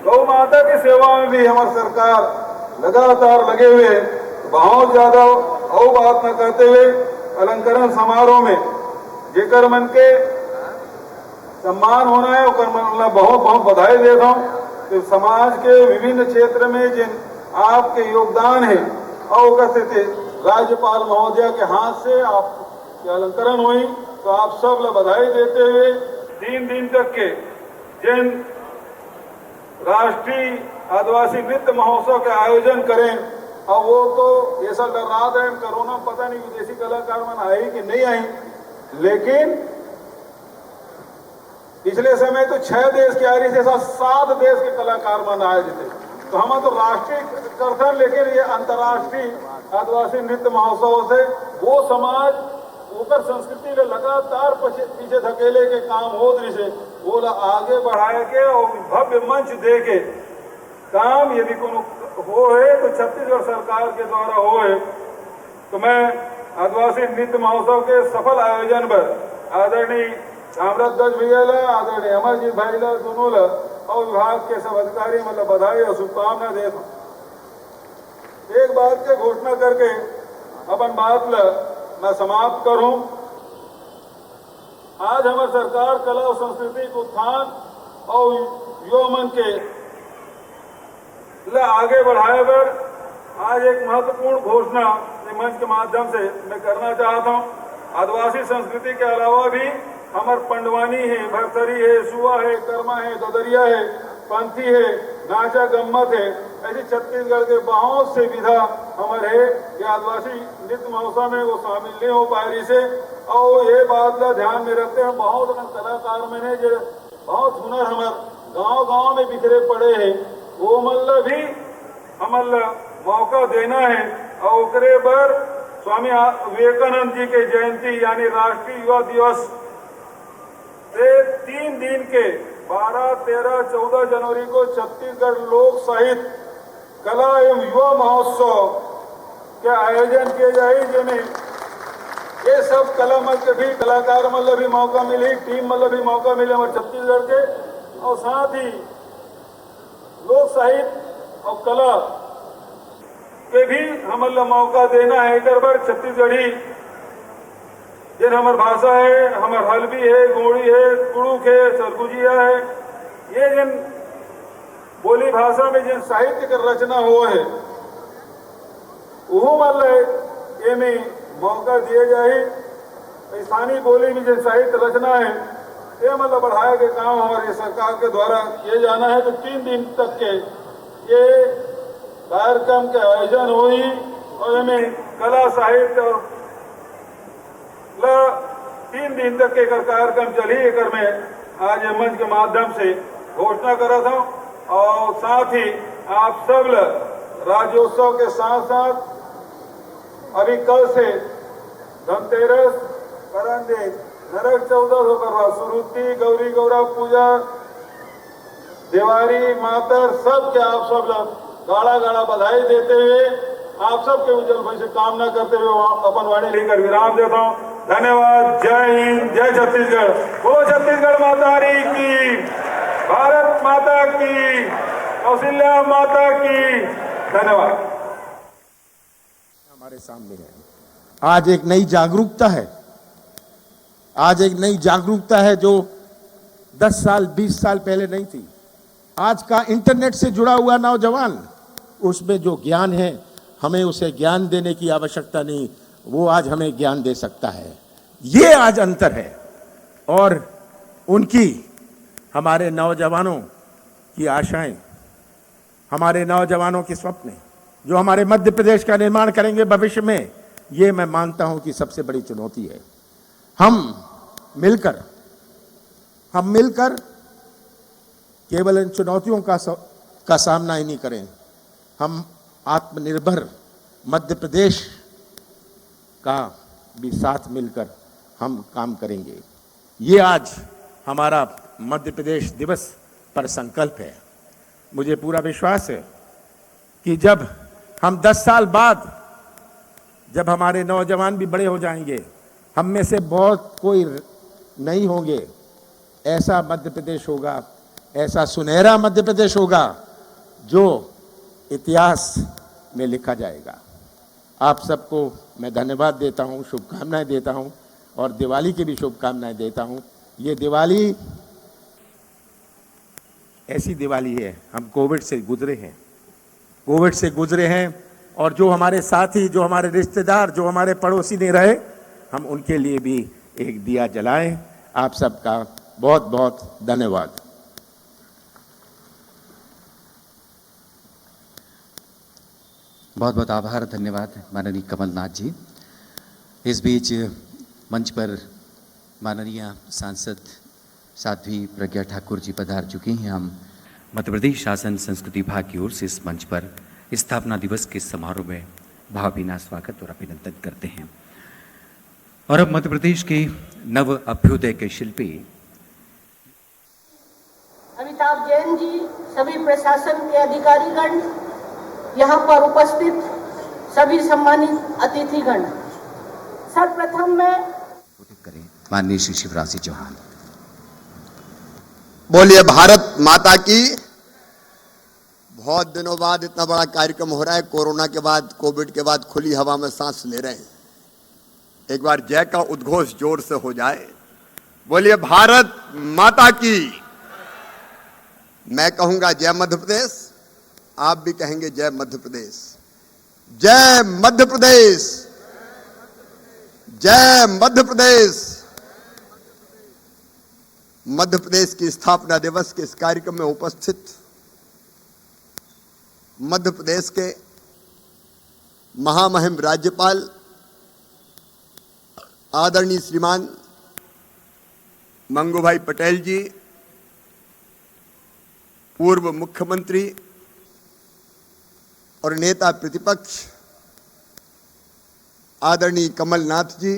गौ माता की सेवा में भी हमारी सरकार लगातार लगे हुए। बहुत ज्यादा और बात न करते हुए अलंकरण समारोह में जेकर मन के सम्मान होना है उकर मन बहुत बहुत बधाई देता हूँ। तो समाज के विभिन्न क्षेत्र में जिन आपके योगदान है और कहते राज्यपाल महोदय के हाथ से आप अलंकरण हुई, तो आप सब ला बधाई देते हुए 3 दिन तक के जिन राष्ट्रीय आदिवासी नृत्य महोत्सव के आयोजन करें। और वो तो ऐसा डर रहा था कोरोना पता नहीं विदेशी कलाकार मन आई कि नहीं आई, लेकिन पिछले समय तो 6 देश की आ रही थी, 7 देश के कलाकार मन आए थे। तो हम तो राष्ट्रीय करते, लेकिन ये अंतर्राष्ट्रीय आदिवासी नृत्य महोत्सव से वो समाज ऊपर संस्कृति में लगातार पीछे धकेले के काम हो से वो आगे बढ़ाए के और भव्य मंच दे के काम यदि कोनो हो है तो छत्तीसगढ़ सरकार के द्वारा हो है। तो मैं आदिवासी नृत्य महोत्सव के सफल आयोजन पर आदरणीय कामराज दत्त भैया ला, आदरणीय अमरजीत भाई ला, दोनों ला और विभाग के सब अधिकारी मतलब बधाई और शुभकामना देता हूँ। एक बात के घोषणा करके अपन बात ला मैं समाप्त करूं। आज हमारी सरकार कला और संस्कृति को उत्थान और युवा मन के आगे बढ़ाए पर आज एक महत्वपूर्ण घोषणा मंच के माध्यम से मैं करना चाहता हूं। आदिवासी संस्कृति के अलावा भी हमारे पंडवानी है, भरथरी है, सुआ है, कर्मा है, ददरिया है, पंथी है, नाचा गम्मत है, ऐसी छत्तीसगढ़ के बहुत से विधा हमारे है। ये आदिवासी नृत्य महोत्सव में वो शामिल नहीं हो पा रही से और ये बात का ध्यान में रखते हैं बहुत कलाकार में जो बहुत हुनर हमारे गांव-गांव में बिखरे पड़े हैं वो मतलब भी हमल मौका देना है और ओकरे पर स्वामी विवेकानंद जी के जयंती यानी राष्ट्रीय युवा दिवस से 3 दिन के 12, 13, 14 जनवरी को छत्तीसगढ़ लोक साहित्य कला एवं युवा महोत्सव के आयोजन किए जाए जिनमें ये सब कला मतलब भी कलाकार मतलब भी मौका मिली, टीम मतलब भी मौका मिले हमारे छत्तीसगढ़ के, और साथ ही लोक साहित्य और कला के भी हम मौका देना है। एक बार छत्तीसगढ़ी जिन हमार भाषा है, हमार हल्बी है, गोड़ी है, कुड़ुक है, सरगुजिया है, ये जिन बोली भाषा में जिन साहित्य का रचना हुआ है वो मतलब ये में मौका दिए जाए। स्थानीय बोली में जिन साहित्य रचना है ये मतलब बढ़ाया के काम हमारे सरकार के द्वारा किए जाना है। तो 3 दिन तक के ये कार्यक्रम के आयोजन हुई और इनमें कला साहित्य और 3 दिन तक के कार्यक्रम चली। एक में आज मंच के माध्यम से घोषणा करा था और साथ ही आप सब राज्योत्सव के साथ साथ अभी कल से धनतेरस, करंदे, नरक चौदस होकर सुरुत्ती, गौरी गौरा पूजा, दिवाली, मातर सब के आप सब गाड़ा गाड़ा बधाई देते हुए आप सबके उज्जवल भविष्य कामना करते हुए अपन वाणी लेकर विराम देता हूँ। धन्यवाद। जय हिंद, जय छत्तीसगढ़। बोलो छत्तीसगढ़ माता की, भारत माता की, कौशल्या माता की। धन्यवाद। हमारे सामने है आज एक नई जागरूकता है, आज एक नई जागरूकता है जो 10 साल 20 साल पहले नहीं थी। आज का इंटरनेट से जुड़ा हुआ नौजवान, उसमें जो ज्ञान है हमें उसे ज्ञान देने की आवश्यकता नहीं, वो आज हमें ज्ञान दे सकता है। ये आज अंतर है और उनकी, हमारे नौजवानों की आशाएं, हमारे नौजवानों के स्वप्न जो हमारे मध्य प्रदेश का निर्माण करेंगे भविष्य में, ये मैं मानता हूं कि सबसे बड़ी चुनौती है। हम मिलकर केवल इन चुनौतियों का सामना ही नहीं करें, हम आत्मनिर्भर मध्य प्रदेश का भी साथ मिलकर हम काम करेंगे। ये आज हमारा मध्य प्रदेश दिवस पर संकल्प है। मुझे पूरा विश्वास है कि जब हम 10 साल बाद, जब हमारे नौजवान भी बड़े हो जाएंगे, हम में से बहुत कोई नहीं होंगे, ऐसा मध्य प्रदेश होगा, ऐसा सुनहरा मध्य प्रदेश होगा जो इतिहास में लिखा जाएगा। आप सबको मैं धन्यवाद देता हूं, शुभकामनाएं देता हूं और दिवाली की भी शुभकामनाएं देता हूं। ये दिवाली ऐसी दिवाली है, हम कोविड से गुजरे हैं और जो हमारे साथी, जो हमारे रिश्तेदार, जो हमारे पड़ोसी नहीं रहे, हम उनके लिए भी एक दिया जलाएं। आप सबका बहुत बहुत धन्यवाद। बहुत बहुत आभार, धन्यवाद माननीय कमलनाथ जी। इस बीच मंच पर माननीय सांसद साध्वी प्रज्ञा ठाकुर जी पधार चुकी हैं। हम मध्य प्रदेश शासन संस्कृति विभाग की ओर से इस मंच पर स्थापना दिवस के समारोह में भावभीना स्वागत और अभिनंदन करते हैं। और अब मध्य प्रदेश के नव अभ्युदय के शिल्पी अमिताभ जैन जी, सभी प्रशासन के अधिकारीगण, यहाँ पर उपस्थित सभी सम्मानित अतिथिगण, सर्वप्रथम मैं करें माननीय श्री शिवराज सिंह चौहान। बोलिए भारत माता की। बहुत दिनों बाद इतना बड़ा कार्यक्रम हो रहा है, कोरोना के बाद, कोविड के बाद खुली हवा में सांस ले रहे हैं। एक बार जय का उद्घोष जोर से हो जाए। बोलिए भारत माता की। मैं कहूंगा जय मध्य प्रदेश, आप भी कहेंगे जय मध्य प्रदेश। जय मध्य प्रदेश, जय मध्य प्रदेश। मध्य प्रदेश की स्थापना दिवस के इस कार्यक्रम में उपस्थित मध्य प्रदेश के महामहिम राज्यपाल आदरणीय श्रीमान मंगू भाई पटेल जी, पूर्व मुख्यमंत्री और नेता प्रतिपक्ष आदरणीय कमलनाथ जी,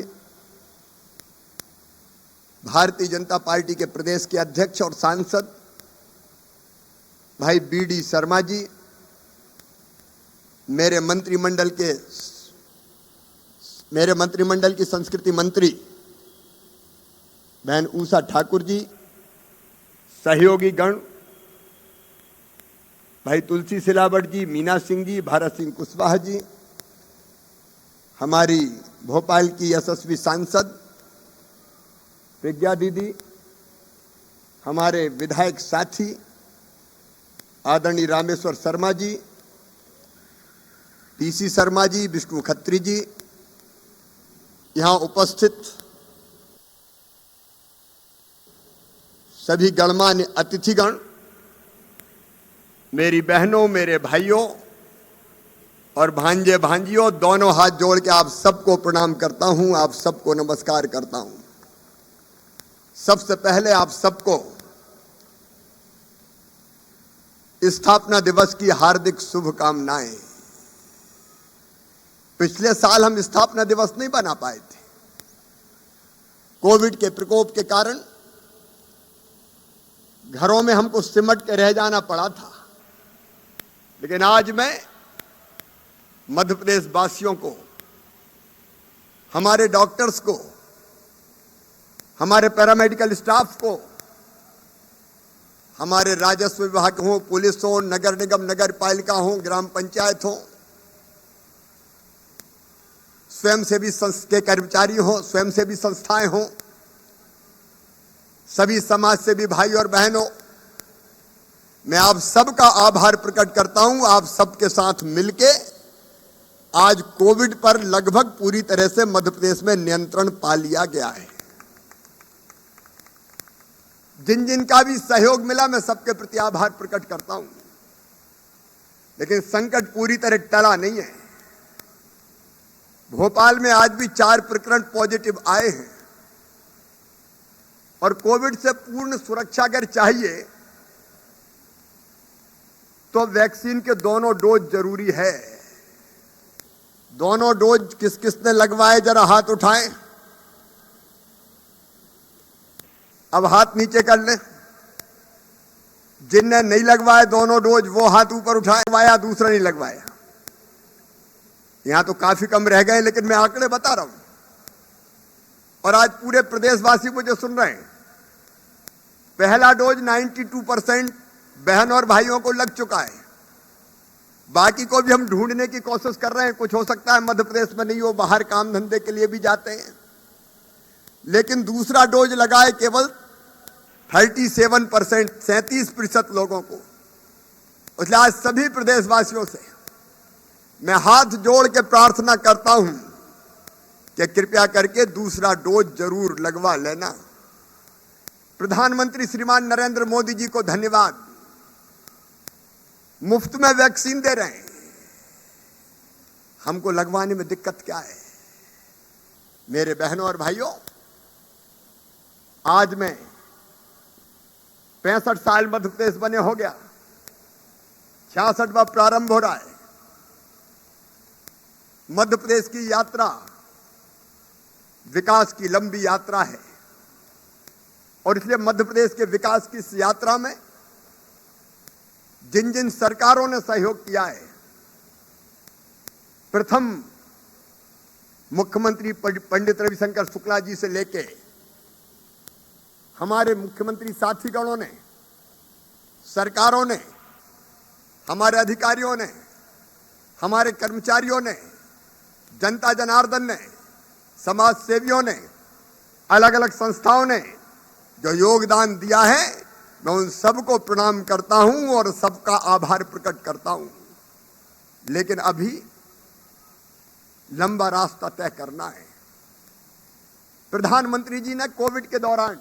भारतीय जनता पार्टी के प्रदेश के अध्यक्ष और सांसद भाई BD शर्मा जी, मेरे मंत्रिमंडल की संस्कृति मंत्री बहन उषा ठाकुर जी, सहयोगी गण भाई तुलसी सिलावट जी, मीना सिंह जी, भारत सिंह कुशवाहा जी, हमारी भोपाल की यशस्वी सांसद प्रज्ञा दीदी, हमारे विधायक साथी आदरणीय रामेश्वर शर्मा जी, PC शर्मा जी, विष्णु खत्री जी, यहां उपस्थित सभी गणमान्य अतिथिगण, मेरी बहनों, मेरे भाइयों और भांजे भांजियों, दोनों हाथ जोड़ के आप सबको प्रणाम करता हूं, आप सबको नमस्कार करता हूं। सबसे पहले आप सबको स्थापना दिवस की हार्दिक शुभकामनाएं। पिछले साल हम स्थापना दिवस नहीं बना पाए थे, कोविड के प्रकोप के कारण घरों में हमको सिमट के रह जाना पड़ा था। लेकिन आज मैं मध्य प्रदेश वासियों को, हमारे डॉक्टर्स को, हमारे पैरामेडिकल स्टाफ को, हमारे राजस्व विभाग हो, पुलिस हो, नगर निगम, नगर पालिका हो, ग्राम पंचायत हो, स्वयंसेवी के कर्मचारी हो, स्वयंसेवी संस्थाएं हो, सभी समाज सेवी भाई और बहनों, मैं आप सबका आभार प्रकट करता हूं। आप सबके साथ मिलके आज कोविड पर लगभग पूरी तरह से मध्य प्रदेश में नियंत्रण पा लिया गया है। जिन जिन का भी सहयोग मिला, मैं सबके प्रति आभार प्रकट करता हूं। लेकिन संकट पूरी तरह टला नहीं है। भोपाल में आज भी 4 प्रकरण पॉजिटिव आए हैं और कोविड से पूर्ण सुरक्षा अगर चाहिए तो वैक्सीन के दोनों डोज जरूरी है। दोनों डोज किस किसने लगवाए, जरा हाथ उठाएं। अब हाथ नीचे कर लें। जिनने नहीं लगवाए दोनों डोज वो हाथ ऊपर उठाए। लगवाया, दूसरा नहीं लगवाया। यहां तो काफी कम रह गए, लेकिन मैं आंकड़े बता रहा हूं। और आज पूरे प्रदेशवासी मुझे सुन रहे हैं। पहला डोज 92% बहन और भाइयों को लग चुका है। बाकी को भी हम ढूंढने की कोशिश कर रहे हैं। कुछ हो सकता है मध्य प्रदेश में नहीं हो, बाहर काम धंधे के लिए भी जाते हैं। लेकिन दूसरा डोज लगाए केवल 37%, 37% लोगों को। इसलिए आज सभी प्रदेशवासियों से मैं हाथ जोड़ के प्रार्थना करता हूं कि कृपया करके दूसरा डोज जरूर लगवा लेना। प्रधानमंत्री श्रीमान नरेंद्र मोदी जी को धन्यवाद। मुफ्त में वैक्सीन दे रहे हैं। हमको लगवाने में दिक्कत क्या है? मेरे बहनों और भाइयों, आज मैं 65 साल मध्य प्रदेश बने हो गया। 66वां प्रारंभ हो रहा है। मध्य प्रदेश की यात्रा विकास की लंबी यात्रा है और इसलिए मध्य प्रदेश के विकास की इस यात्रा में जिन जिन सरकारों ने सहयोग किया है, प्रथम मुख्यमंत्री पंडित रविशंकर शुक्ला जी से लेके हमारे मुख्यमंत्री साथीगणों ने, सरकारों ने, हमारे अधिकारियों ने, हमारे कर्मचारियों ने, जनता जनार्दन ने, समाज सेवियों ने, अलग अलग संस्थाओं ने जो योगदान दिया है, मैं उन सबको प्रणाम करता हूं और सबका आभार प्रकट करता हूं। लेकिन अभी लंबा रास्ता तय करना है। प्रधानमंत्री जी ने कोविड के दौरान,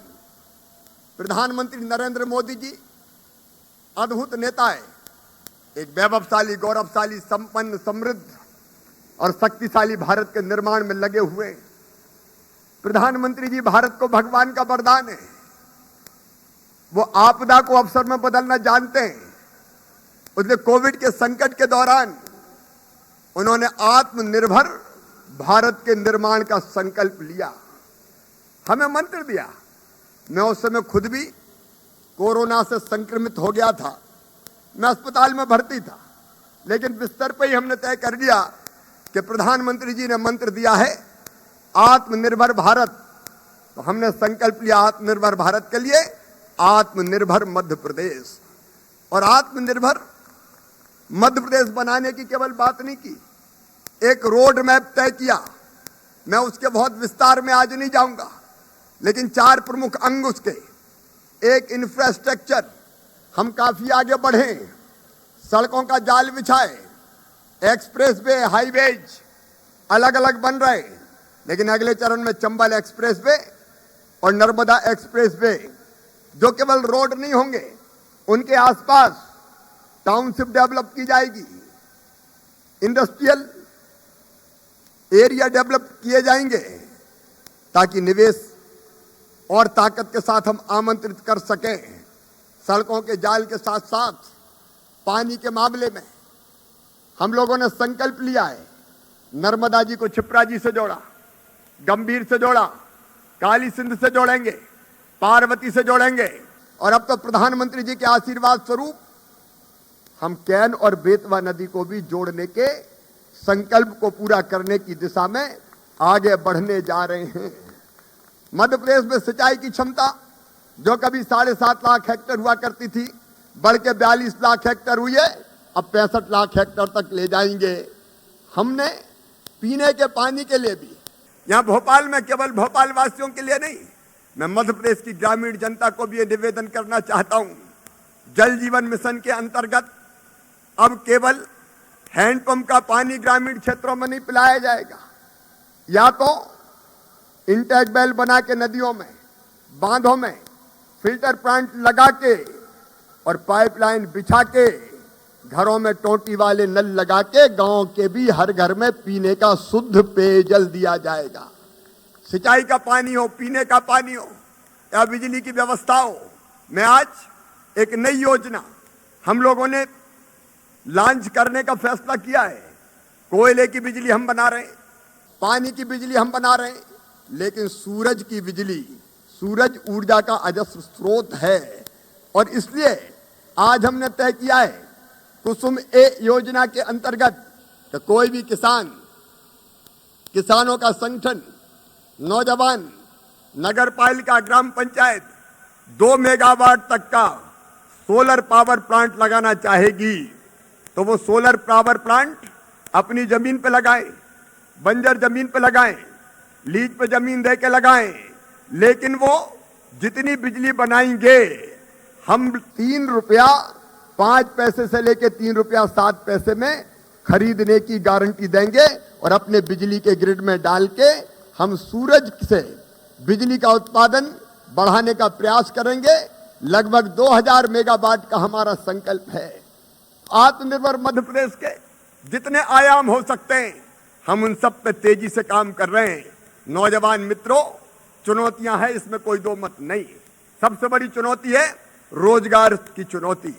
प्रधानमंत्री नरेंद्र मोदी जी अद्भुत नेता है। एक वैभवशाली, गौरवशाली, संपन्न, समृद्ध और शक्तिशाली भारत के निर्माण में लगे हुए। प्रधानमंत्री जी भारत को भगवान का वरदान है। वो आपदा को अवसर में बदलना जानते हैं। उसने कोविड के संकट के दौरान उन्होंने आत्मनिर्भर भारत के निर्माण का संकल्प लिया, हमें मंत्र दिया। मैं उस समय खुद भी कोरोना से संक्रमित हो गया था, मैं अस्पताल में भर्ती था, लेकिन बिस्तर पर ही हमने तय कर लिया कि प्रधानमंत्री जी ने मंत्र दिया है आत्मनिर्भर भारत, तो हमने संकल्प लिया आत्मनिर्भर भारत के लिए आत्मनिर्भर मध्य प्रदेश। और आत्मनिर्भर मध्य प्रदेश बनाने की केवल बात नहीं की, एक रोड मैप तय किया। मैं उसके बहुत विस्तार में आज नहीं जाऊंगा, लेकिन 4 प्रमुख अंग उसके। एक, इंफ्रास्ट्रक्चर, हम काफी आगे बढ़े, सड़कों का जाल बिछाए, एक्सप्रेसवे, हाईवेज अलग अलग बन रहे, लेकिन अगले चरण में चंबल एक्सप्रेसवे और नर्मदा एक्सप्रेसवे, जो केवल रोड नहीं होंगे, उनके आसपास टाउनशिप डेवलप की जाएगी, इंडस्ट्रियल एरिया डेवलप किए जाएंगे, ताकि निवेश और ताकत के साथ हम आमंत्रित कर सकें। सड़कों के जाल के साथ साथ पानी के मामले में हम लोगों ने संकल्प लिया है, नर्मदा जी को क्षिप्रा जी से जोड़ा, गंभीर से जोड़ा, काली सिंध से जोड़ेंगे, पार्वती से जोड़ेंगे, और अब तो प्रधानमंत्री जी के आशीर्वाद स्वरूप हम कैन और बेतवा नदी को भी जोड़ने के संकल्प को पूरा करने की दिशा में आगे बढ़ने जा रहे हैं। मध्य प्रदेश में सिंचाई की क्षमता जो कभी 7.5 लाख हेक्टेयर हुआ करती थी, बढ़ के 42 लाख हेक्टेयर हुई है, अब 65 लाख हेक्टेयर तक ले जाएंगे। हमने पीने के पानी के लिए भी, यहाँ भोपाल में केवल भोपाल वासियों के लिए नहीं, मैं मध्य प्रदेश की ग्रामीण जनता को भी ये निवेदन करना चाहता हूँ, जल जीवन मिशन के अंतर्गत अब केवल हैंडपंप का पानी ग्रामीण क्षेत्रों में नहीं पिलाया जाएगा, या तो इंटेक बेल बना के नदियों में, बांधों में फिल्टर प्लांट लगा के और पाइपलाइन बिछा के, घरों में टोटी वाले नल लगा के गांव के भी हर घर में पीने का शुद्ध पेयजल दिया जाएगा। सिंचाई का पानी हो, पीने का पानी हो या बिजली की व्यवस्था हो। मैं आज एक नई योजना हम लोगों ने लॉन्च करने का फैसला किया है। कोयले की बिजली हम बना रहे हैं, पानी की बिजली हम बना रहे हैं, लेकिन सूरज की बिजली, सूरज ऊर्जा का अजस्र स्रोत है, और इसलिए आज हमने तय किया है कुसुम ए योजना के अंतर्गत कि कोई भी किसान, किसानों का संगठन, नौजवान, नगर पालिका, ग्राम पंचायत 2 मेगावाट तक का सोलर पावर प्लांट लगाना चाहेगी तो वो सोलर पावर प्लांट अपनी जमीन पे लगाएं, बंजर जमीन पे लगाएं, लीज पे जमीन दे के लगाएं, लेकिन वो जितनी बिजली बनाएंगे हम 3 रुपया 5 पैसे से लेके 3 रुपया 7 पैसे में खरीदने की गारंटी देंगे, और अपने बिजली के ग्रिड में डाल के हम सूरज से बिजली का उत्पादन बढ़ाने का प्रयास करेंगे। लगभग 2000 मेगावाट का हमारा संकल्प है। आत्मनिर्भर मध्य प्रदेश के जितने आयाम हो सकते हैं हम उन सब पे तेजी से काम कर रहे हैं। नौजवान मित्रों, चुनौतियां हैं, इसमें कोई दो मत नहीं। सबसे बड़ी चुनौती है रोजगार की चुनौती।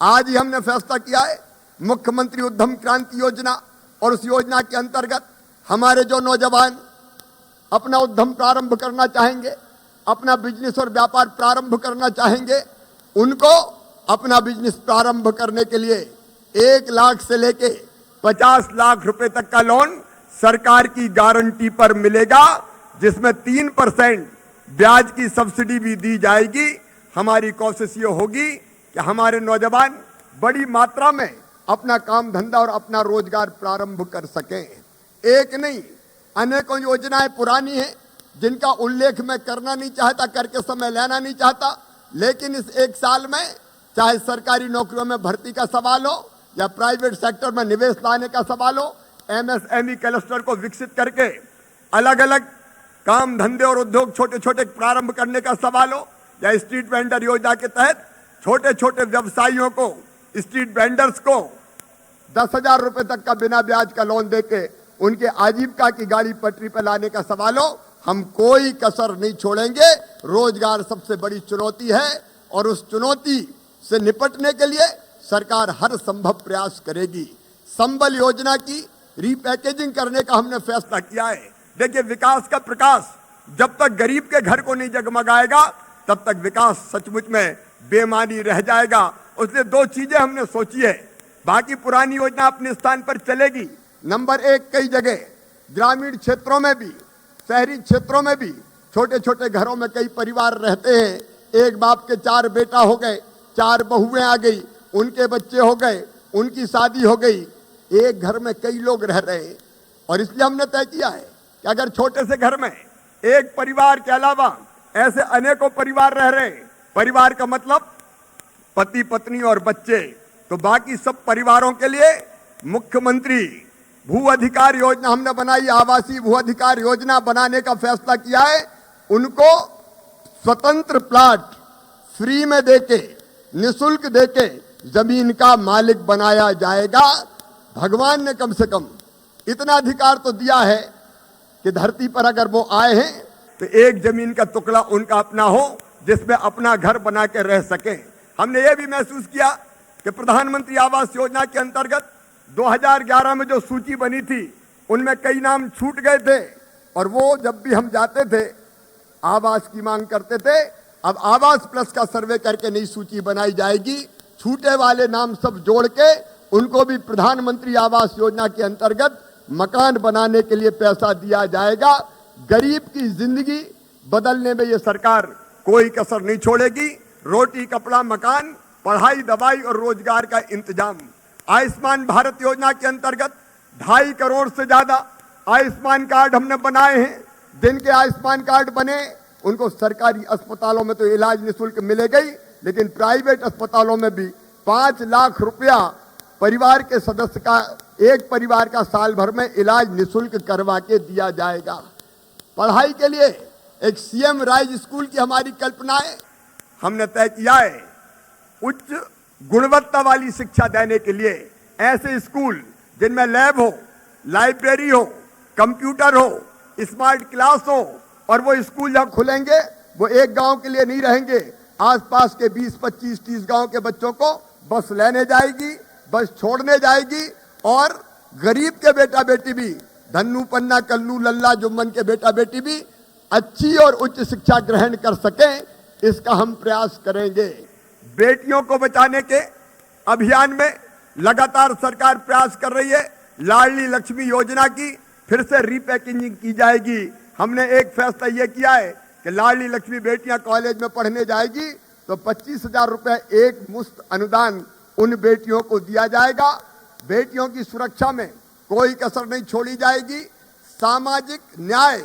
आज ही हमने फैसला किया है मुख्यमंत्री उद्यम क्रांति योजना, और उस योजना के अंतर्गत हमारे जो नौजवान अपना उद्यम प्रारंभ करना चाहेंगे, अपना बिजनेस और व्यापार प्रारंभ करना चाहेंगे, उनको अपना बिजनेस प्रारंभ करने के लिए 1 लाख से लेके 50 लाख रुपए तक का लोन सरकार की गारंटी पर मिलेगा, जिसमें 3% ब्याज की सब्सिडी भी दी जाएगी। हमारी कोशिश ये होगी कि हमारे नौजवान बड़ी मात्रा में अपना काम धंधा और अपना रोजगार प्रारंभ कर सकें। एक नहीं, अनेकों योजनाएं पुरानी हैं जिनका उल्लेख मैं करना नहीं चाहता, करके समय लेना नहीं चाहता, लेकिन इस 1 साल में चाहे सरकारी नौकरियों में भर्ती का सवाल हो या प्राइवेट सेक्टर में निवेश लाने का सवाल हो, MSME क्लस्टर को विकसित करके अलग अलग काम धंधे और उद्योग छोटे छोटे प्रारंभ करने का सवाल हो, या स्ट्रीट वेंडर योजना के तहत छोटे छोटे व्यवसायियों को, स्ट्रीट वेंडर्स को 10,000 रुपए तक का बिना ब्याज का लोन देके उनके आजीविका की गाड़ी पटरी पर लाने का सवाल हो, हम कोई कसर नहीं छोड़ेंगे। रोजगार सबसे बड़ी चुनौती है, और उस चुनौती से निपटने के लिए सरकार हर संभव प्रयास करेगी। संबल योजना की रीपैकेजिंग करने का हमने फैसला किया है। देखिए, विकास का प्रकाश जब तक गरीब के घर को नहीं जगमगाएगा तब तक विकास सचमुच में बेमानी रह जाएगा। उसने दो चीजें हमने सोची है, बाकी पुरानी योजना अपने स्थान पर चलेगी। नंबर एक, कई जगह ग्रामीण क्षेत्रों में भी शहरी क्षेत्रों में भी छोटे छोटे घरों में कई परिवार रहते हैं। एक बाप के 4 बेटा हो गए, 4 बहुएं आ गई, उनके बच्चे हो गए, उनकी शादी हो गई, एक घर में कई लोग रह रहे हैं। और इसलिए हमने तय किया है कि अगर छोटे से घर में एक परिवार के अलावा ऐसे अनेकों परिवार रह रहे हैं, परिवार का मतलब पति पत्नी और बच्चे, तो बाकी सब परिवारों के लिए मुख्यमंत्री भू अधिकार योजना हमने बनाई। आवासीय भू अधिकार योजना बनाने का फैसला किया है। उनको स्वतंत्र प्लाट फ्री में देके, निशुल्क देके जमीन का मालिक बनाया जाएगा। भगवान ने कम से कम इतना अधिकार तो दिया है कि धरती पर अगर वो आए हैं तो एक जमीन का टुकड़ा उनका अपना हो जिसमें अपना घर बना के रह सके। हमने ये भी महसूस किया कि प्रधानमंत्री आवास योजना के अंतर्गत 2011 में जो सूची बनी थी उनमें कई नाम छूट गए थे, और वो जब भी हम जाते थे आवास की मांग करते थे। अब आवास प्लस का सर्वे करके नई सूची बनाई जाएगी। छूटे वाले नाम सब जोड़ के उनको भी प्रधानमंत्री आवास योजना के अंतर्गत मकान बनाने के लिए पैसा दिया जाएगा। गरीब की जिंदगी बदलने में ये सरकार कोई कसर नहीं छोड़ेगी। रोटी कपड़ा मकान, पढ़ाई दवाई और रोजगार का इंतजाम। आयुष्मान भारत योजना के अंतर्गत 2.5 करोड़ से ज्यादा आयुष्मान कार्ड हमने बनाए हैं। जिनके आयुष्मान कार्ड बने उनको सरकारी अस्पतालों में तो इलाज निःशुल्क मिलेगा ही, लेकिन प्राइवेट अस्पतालों में भी 5 लाख रुपया परिवार के सदस्य का, एक परिवार का साल भर में इलाज निःशुल्क करवा के दिया जाएगा। पढ़ाई के लिए एक सीएम राइज स्कूल की हमारी कल्पना है। हमने तय किया है उच्च गुणवत्ता वाली शिक्षा देने के लिए ऐसे स्कूल जिनमें लैब हो, लाइब्रेरी हो, कंप्यूटर हो, स्मार्ट क्लास हो, और वो स्कूल जब खुलेंगे वो एक गांव के लिए नहीं रहेंगे। आसपास के 20, 25, 30 गांव के बच्चों को बस लेने जाएगी, बस छोड़ने जाएगी, और गरीब के बेटा बेटी भी, धन्नू पन्ना कल्लू लल्ला जुम्मन के बेटा बेटी भी अच्छी और उच्च शिक्षा ग्रहण कर सकें, इसका हम प्रयास करेंगे। बेटियों को बचाने के अभियान में लगातार सरकार प्रयास कर रही है। लाडली लक्ष्मी योजना की फिर से रीपैकेजिंग की जाएगी। हमने एक फैसला यह किया है कि लाडली लक्ष्मी बेटियां कॉलेज में पढ़ने जाएगी तो 25,000 रुपए एक मुफ्त अनुदान उन बेटियों को दिया जाएगा। बेटियों की सुरक्षा में कोई कसर नहीं छोड़ी जाएगी। सामाजिक न्याय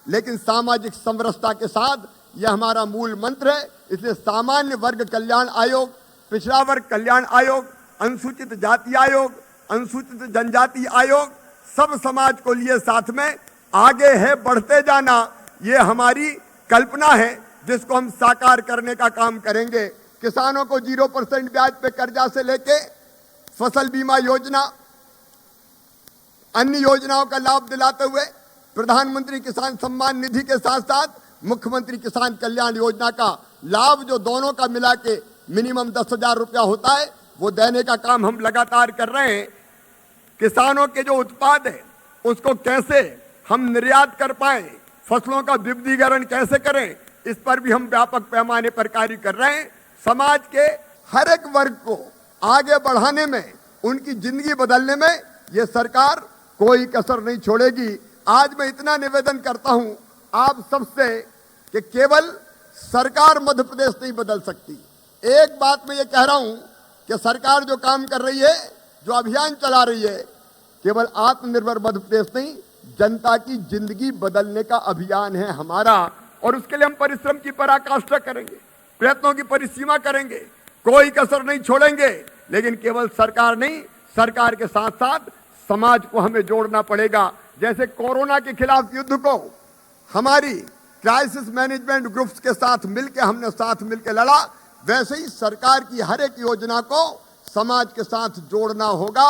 लेकिन सामाजिक समरसता के साथ, यह हमारा मूल मंत्र है। इसलिए सामान्य वर्ग कल्याण आयोग, पिछड़ा वर्ग कल्याण आयोग, अनुसूचित जाति आयोग, अनुसूचित जनजाति आयोग, सब समाज को लिए साथ में आगे है बढ़ते जाना, ये हमारी कल्पना है जिसको हम साकार करने का काम करेंगे। किसानों को 0% ब्याज पे कर्जा से लेके फसल बीमा योजना, अन्य योजनाओं का लाभ दिलाते हुए प्रधानमंत्री किसान सम्मान निधि के साथ साथ मुख्यमंत्री किसान कल्याण योजना का लाभ जो दोनों का मिला के मिनिमम 10,000 रुपया होता है वो देने का काम हम लगातार कर रहे हैं। किसानों के जो उत्पाद है उसको कैसे हम निर्यात कर पाए, फसलों का विविधीकरण कैसे करें, इस पर भी हम व्यापक पैमाने पर कार्य कर रहे हैं। समाज के हर एक वर्ग को आगे बढ़ाने में, उनकी जिंदगी बदलने में ये सरकार कोई कसर नहीं छोड़ेगी। आज मैं इतना निवेदन करता हूं आप सबसे कि केवल सरकार मध्य प्रदेश नहीं बदल सकती। एक बात मैं ये कह रहा हूं कि सरकार जो काम कर रही है, जो अभियान चला रही है, केवल आत्मनिर्भर मध्य प्रदेश नहीं, जनता की जिंदगी बदलने का अभियान है हमारा। और उसके लिए हम परिश्रम की पराकाष्ठा करेंगे, प्रयत्नों की परिसीमा करेंगे, कोई कसर नहीं छोड़ेंगे। लेकिन केवल सरकार नहीं, सरकार के साथ साथ समाज को हमें जोड़ना पड़ेगा। जैसे कोरोना के खिलाफ युद्ध को हमारी क्राइसिस मैनेजमेंट ग्रुप्स के साथ मिलकर लड़ा, वैसे ही सरकार की हर एक योजना को समाज के साथ जोड़ना होगा।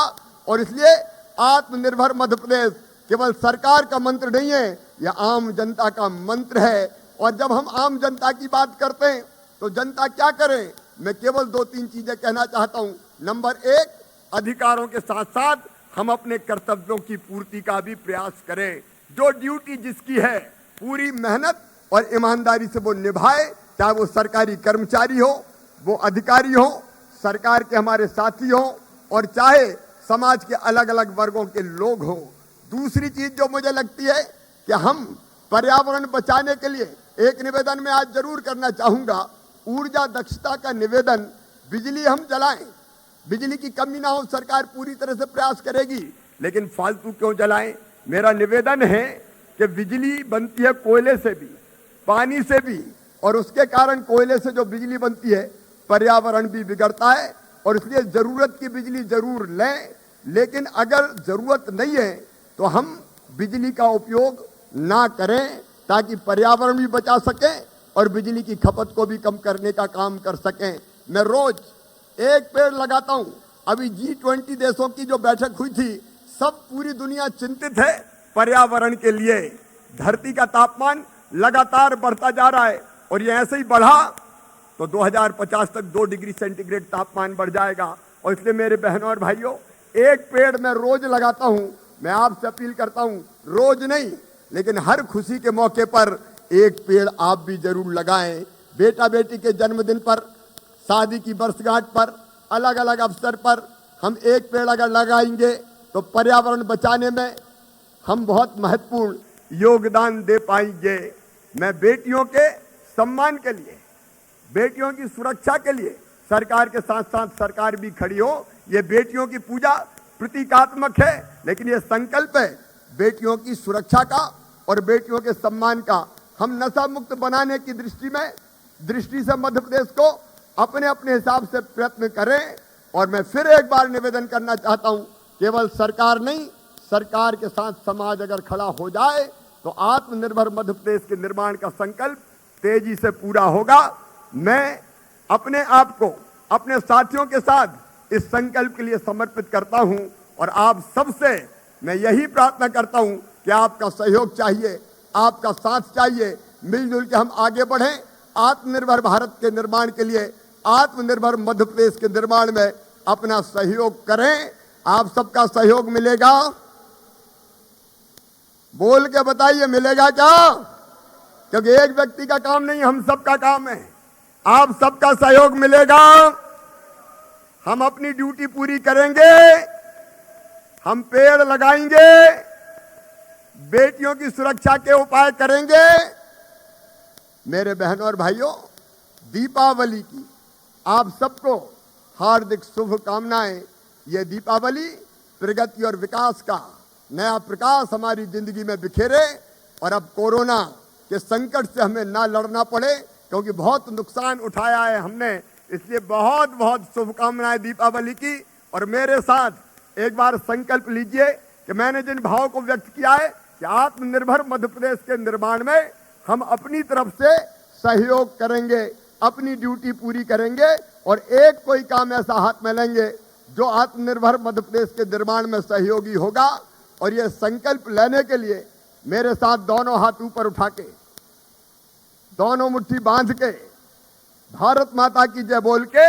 और इसलिए आत्मनिर्भर मध्य प्रदेश केवल सरकार का मंत्र नहीं है, यह आम जनता का मंत्र है। और जब हम आम जनता की बात करते हैं तो जनता क्या करे, मैं केवल 2-3 चीजें कहना चाहता हूं। नंबर 1, अधिकारों के साथ साथ हम अपने कर्तव्यों की पूर्ति का भी प्रयास करें। जो ड्यूटी जिसकी है पूरी मेहनत और ईमानदारी से वो निभाए, चाहे वो सरकारी कर्मचारी हो, वो अधिकारी हो, सरकार के हमारे साथी हो, और चाहे समाज के अलग अलग वर्गों के लोग हो। दूसरी चीज जो मुझे लगती है कि हम पर्यावरण बचाने के लिए एक निवेदन मैं आज जरूर करना चाहूंगा, ऊर्जा दक्षता का निवेदन। बिजली हम जलाएं, बिजली की कमी ना हो, सरकार पूरी तरह से प्रयास करेगी, लेकिन फालतू क्यों जलाएं। मेरा निवेदन है कि बिजली बनती है कोयले से भी, पानी से भी, और उसके कारण कोयले से जो बिजली बनती है पर्यावरण भी बिगड़ता है, और इसलिए जरूरत की बिजली जरूर लें, लेकिन अगर जरूरत नहीं है तो हम बिजली का उपयोग ना करें, ताकि पर्यावरण भी बचा सकें और बिजली की खपत को भी कम करने का काम कर सकें। मैं रोज एक पेड़ लगाता हूं। अभी G20 देशों की जो बैठक हुई थी, सब पूरी दुनिया चिंतित है पर्यावरण के लिए। धरती का तापमान लगातार बढ़ता जा रहा है, और ये ऐसे ही बढ़ा तो 2050 तक 2 डिग्री सेंटीग्रेड तापमान बढ़ जाएगा। और इसलिए मेरे बहनों और भाइयों, एक पेड़ मैं रोज लगाता हूं। मैं आपसे अपील करता हूं, रोज नहीं लेकिन हर खुशी के मौके पर एक पेड़ आप भी जरूर लगाएं। बेटा बेटी के जन्मदिन पर, शादी की वर्षगांठ पर, अलग अलग अवसर पर हम एक पेड़ अगर लगाएंगे तो पर्यावरण बचाने में हम बहुत महत्वपूर्ण योगदान दे पाएंगे। मैं बेटियों के सम्मान के लिए, बेटियों की सुरक्षा के लिए सरकार के साथ साथ सरकार भी खड़ी हो। ये बेटियों की पूजा प्रतीकात्मक है, लेकिन ये संकल्प है बेटियों की सुरक्षा का और बेटियों के सम्मान का। हम नशा मुक्त बनाने की दृष्टि से मध्य प्रदेश को अपने अपने हिसाब से प्रयत्न करें। और मैं फिर एक बार निवेदन करना चाहता हूं, केवल सरकार नहीं, सरकार के साथ समाज अगर खड़ा हो जाए तो आत्मनिर्भर मध्य प्रदेश के निर्माण का संकल्प तेजी से पूरा होगा। मैं अपने आप को अपने साथियों के साथ इस संकल्प के लिए समर्पित करता हूं, और आप सबसे मैं यही प्रार्थना करता हूं कि आपका सहयोग चाहिए, आपका साथ चाहिए। मिलजुल के हम आगे बढ़ें, आत्मनिर्भर भारत के निर्माण के लिए, आत्मनिर्भर मध्य प्रदेश के निर्माण में अपना सहयोग करें। आप सबका सहयोग मिलेगा? बोल के बताइए, मिलेगा क्या? क्योंकि एक व्यक्ति का काम नहीं, हम सबका काम है। आप सबका सहयोग मिलेगा। हम अपनी ड्यूटी पूरी करेंगे, हम पेड़ लगाएंगे, बेटियों की सुरक्षा के उपाय करेंगे। मेरे बहनों और भाइयों, दीपावली की आप सबको हार्दिक शुभकामनाएं। ये दीपावली प्रगति और विकास का नया प्रकाश हमारी जिंदगी में बिखेरे, और अब कोरोना के संकट से हमें ना लड़ना पड़े, क्योंकि बहुत नुकसान उठाया है हमने। इसलिए बहुत बहुत शुभकामनाएं दीपावली की। और मेरे साथ एक बार संकल्प लीजिए कि मैंने जिन भावों को व्यक्त किया है कि आत्मनिर्भर मध्य प्रदेश के निर्माण में हम अपनी तरफ से सहयोग करेंगे, अपनी ड्यूटी पूरी करेंगे, और एक कोई काम ऐसा हाथ में लेंगे जो आत्मनिर्भर मध्य प्रदेश के निर्माण में सहयोगी होगा। और ये संकल्प लेने के लिए मेरे साथ दोनों हाथ ऊपर उठा के, दोनों मुट्ठी बांध के, भारत माता की जय बोल के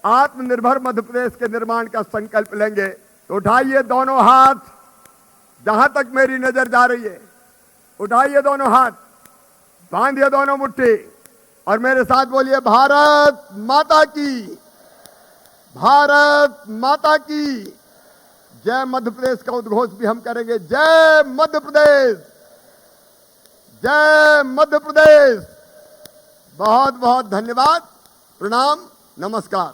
आत्मनिर्भर मध्य प्रदेश के निर्माण का संकल्प लेंगे। तो उठाइए दोनों हाथ, जहां तक मेरी नजर जा रही है, उठाइए दोनों हाथ, बांधिए दोनों मुट्ठी, और मेरे साथ बोलिए, भारत माता की, भारत माता की जय। मध्य प्रदेश का उद्घोष भी हम करेंगे, जय मध्य प्रदेश, जय मध्य प्रदेश। बहुत बहुत धन्यवाद, प्रणाम, नमस्कार।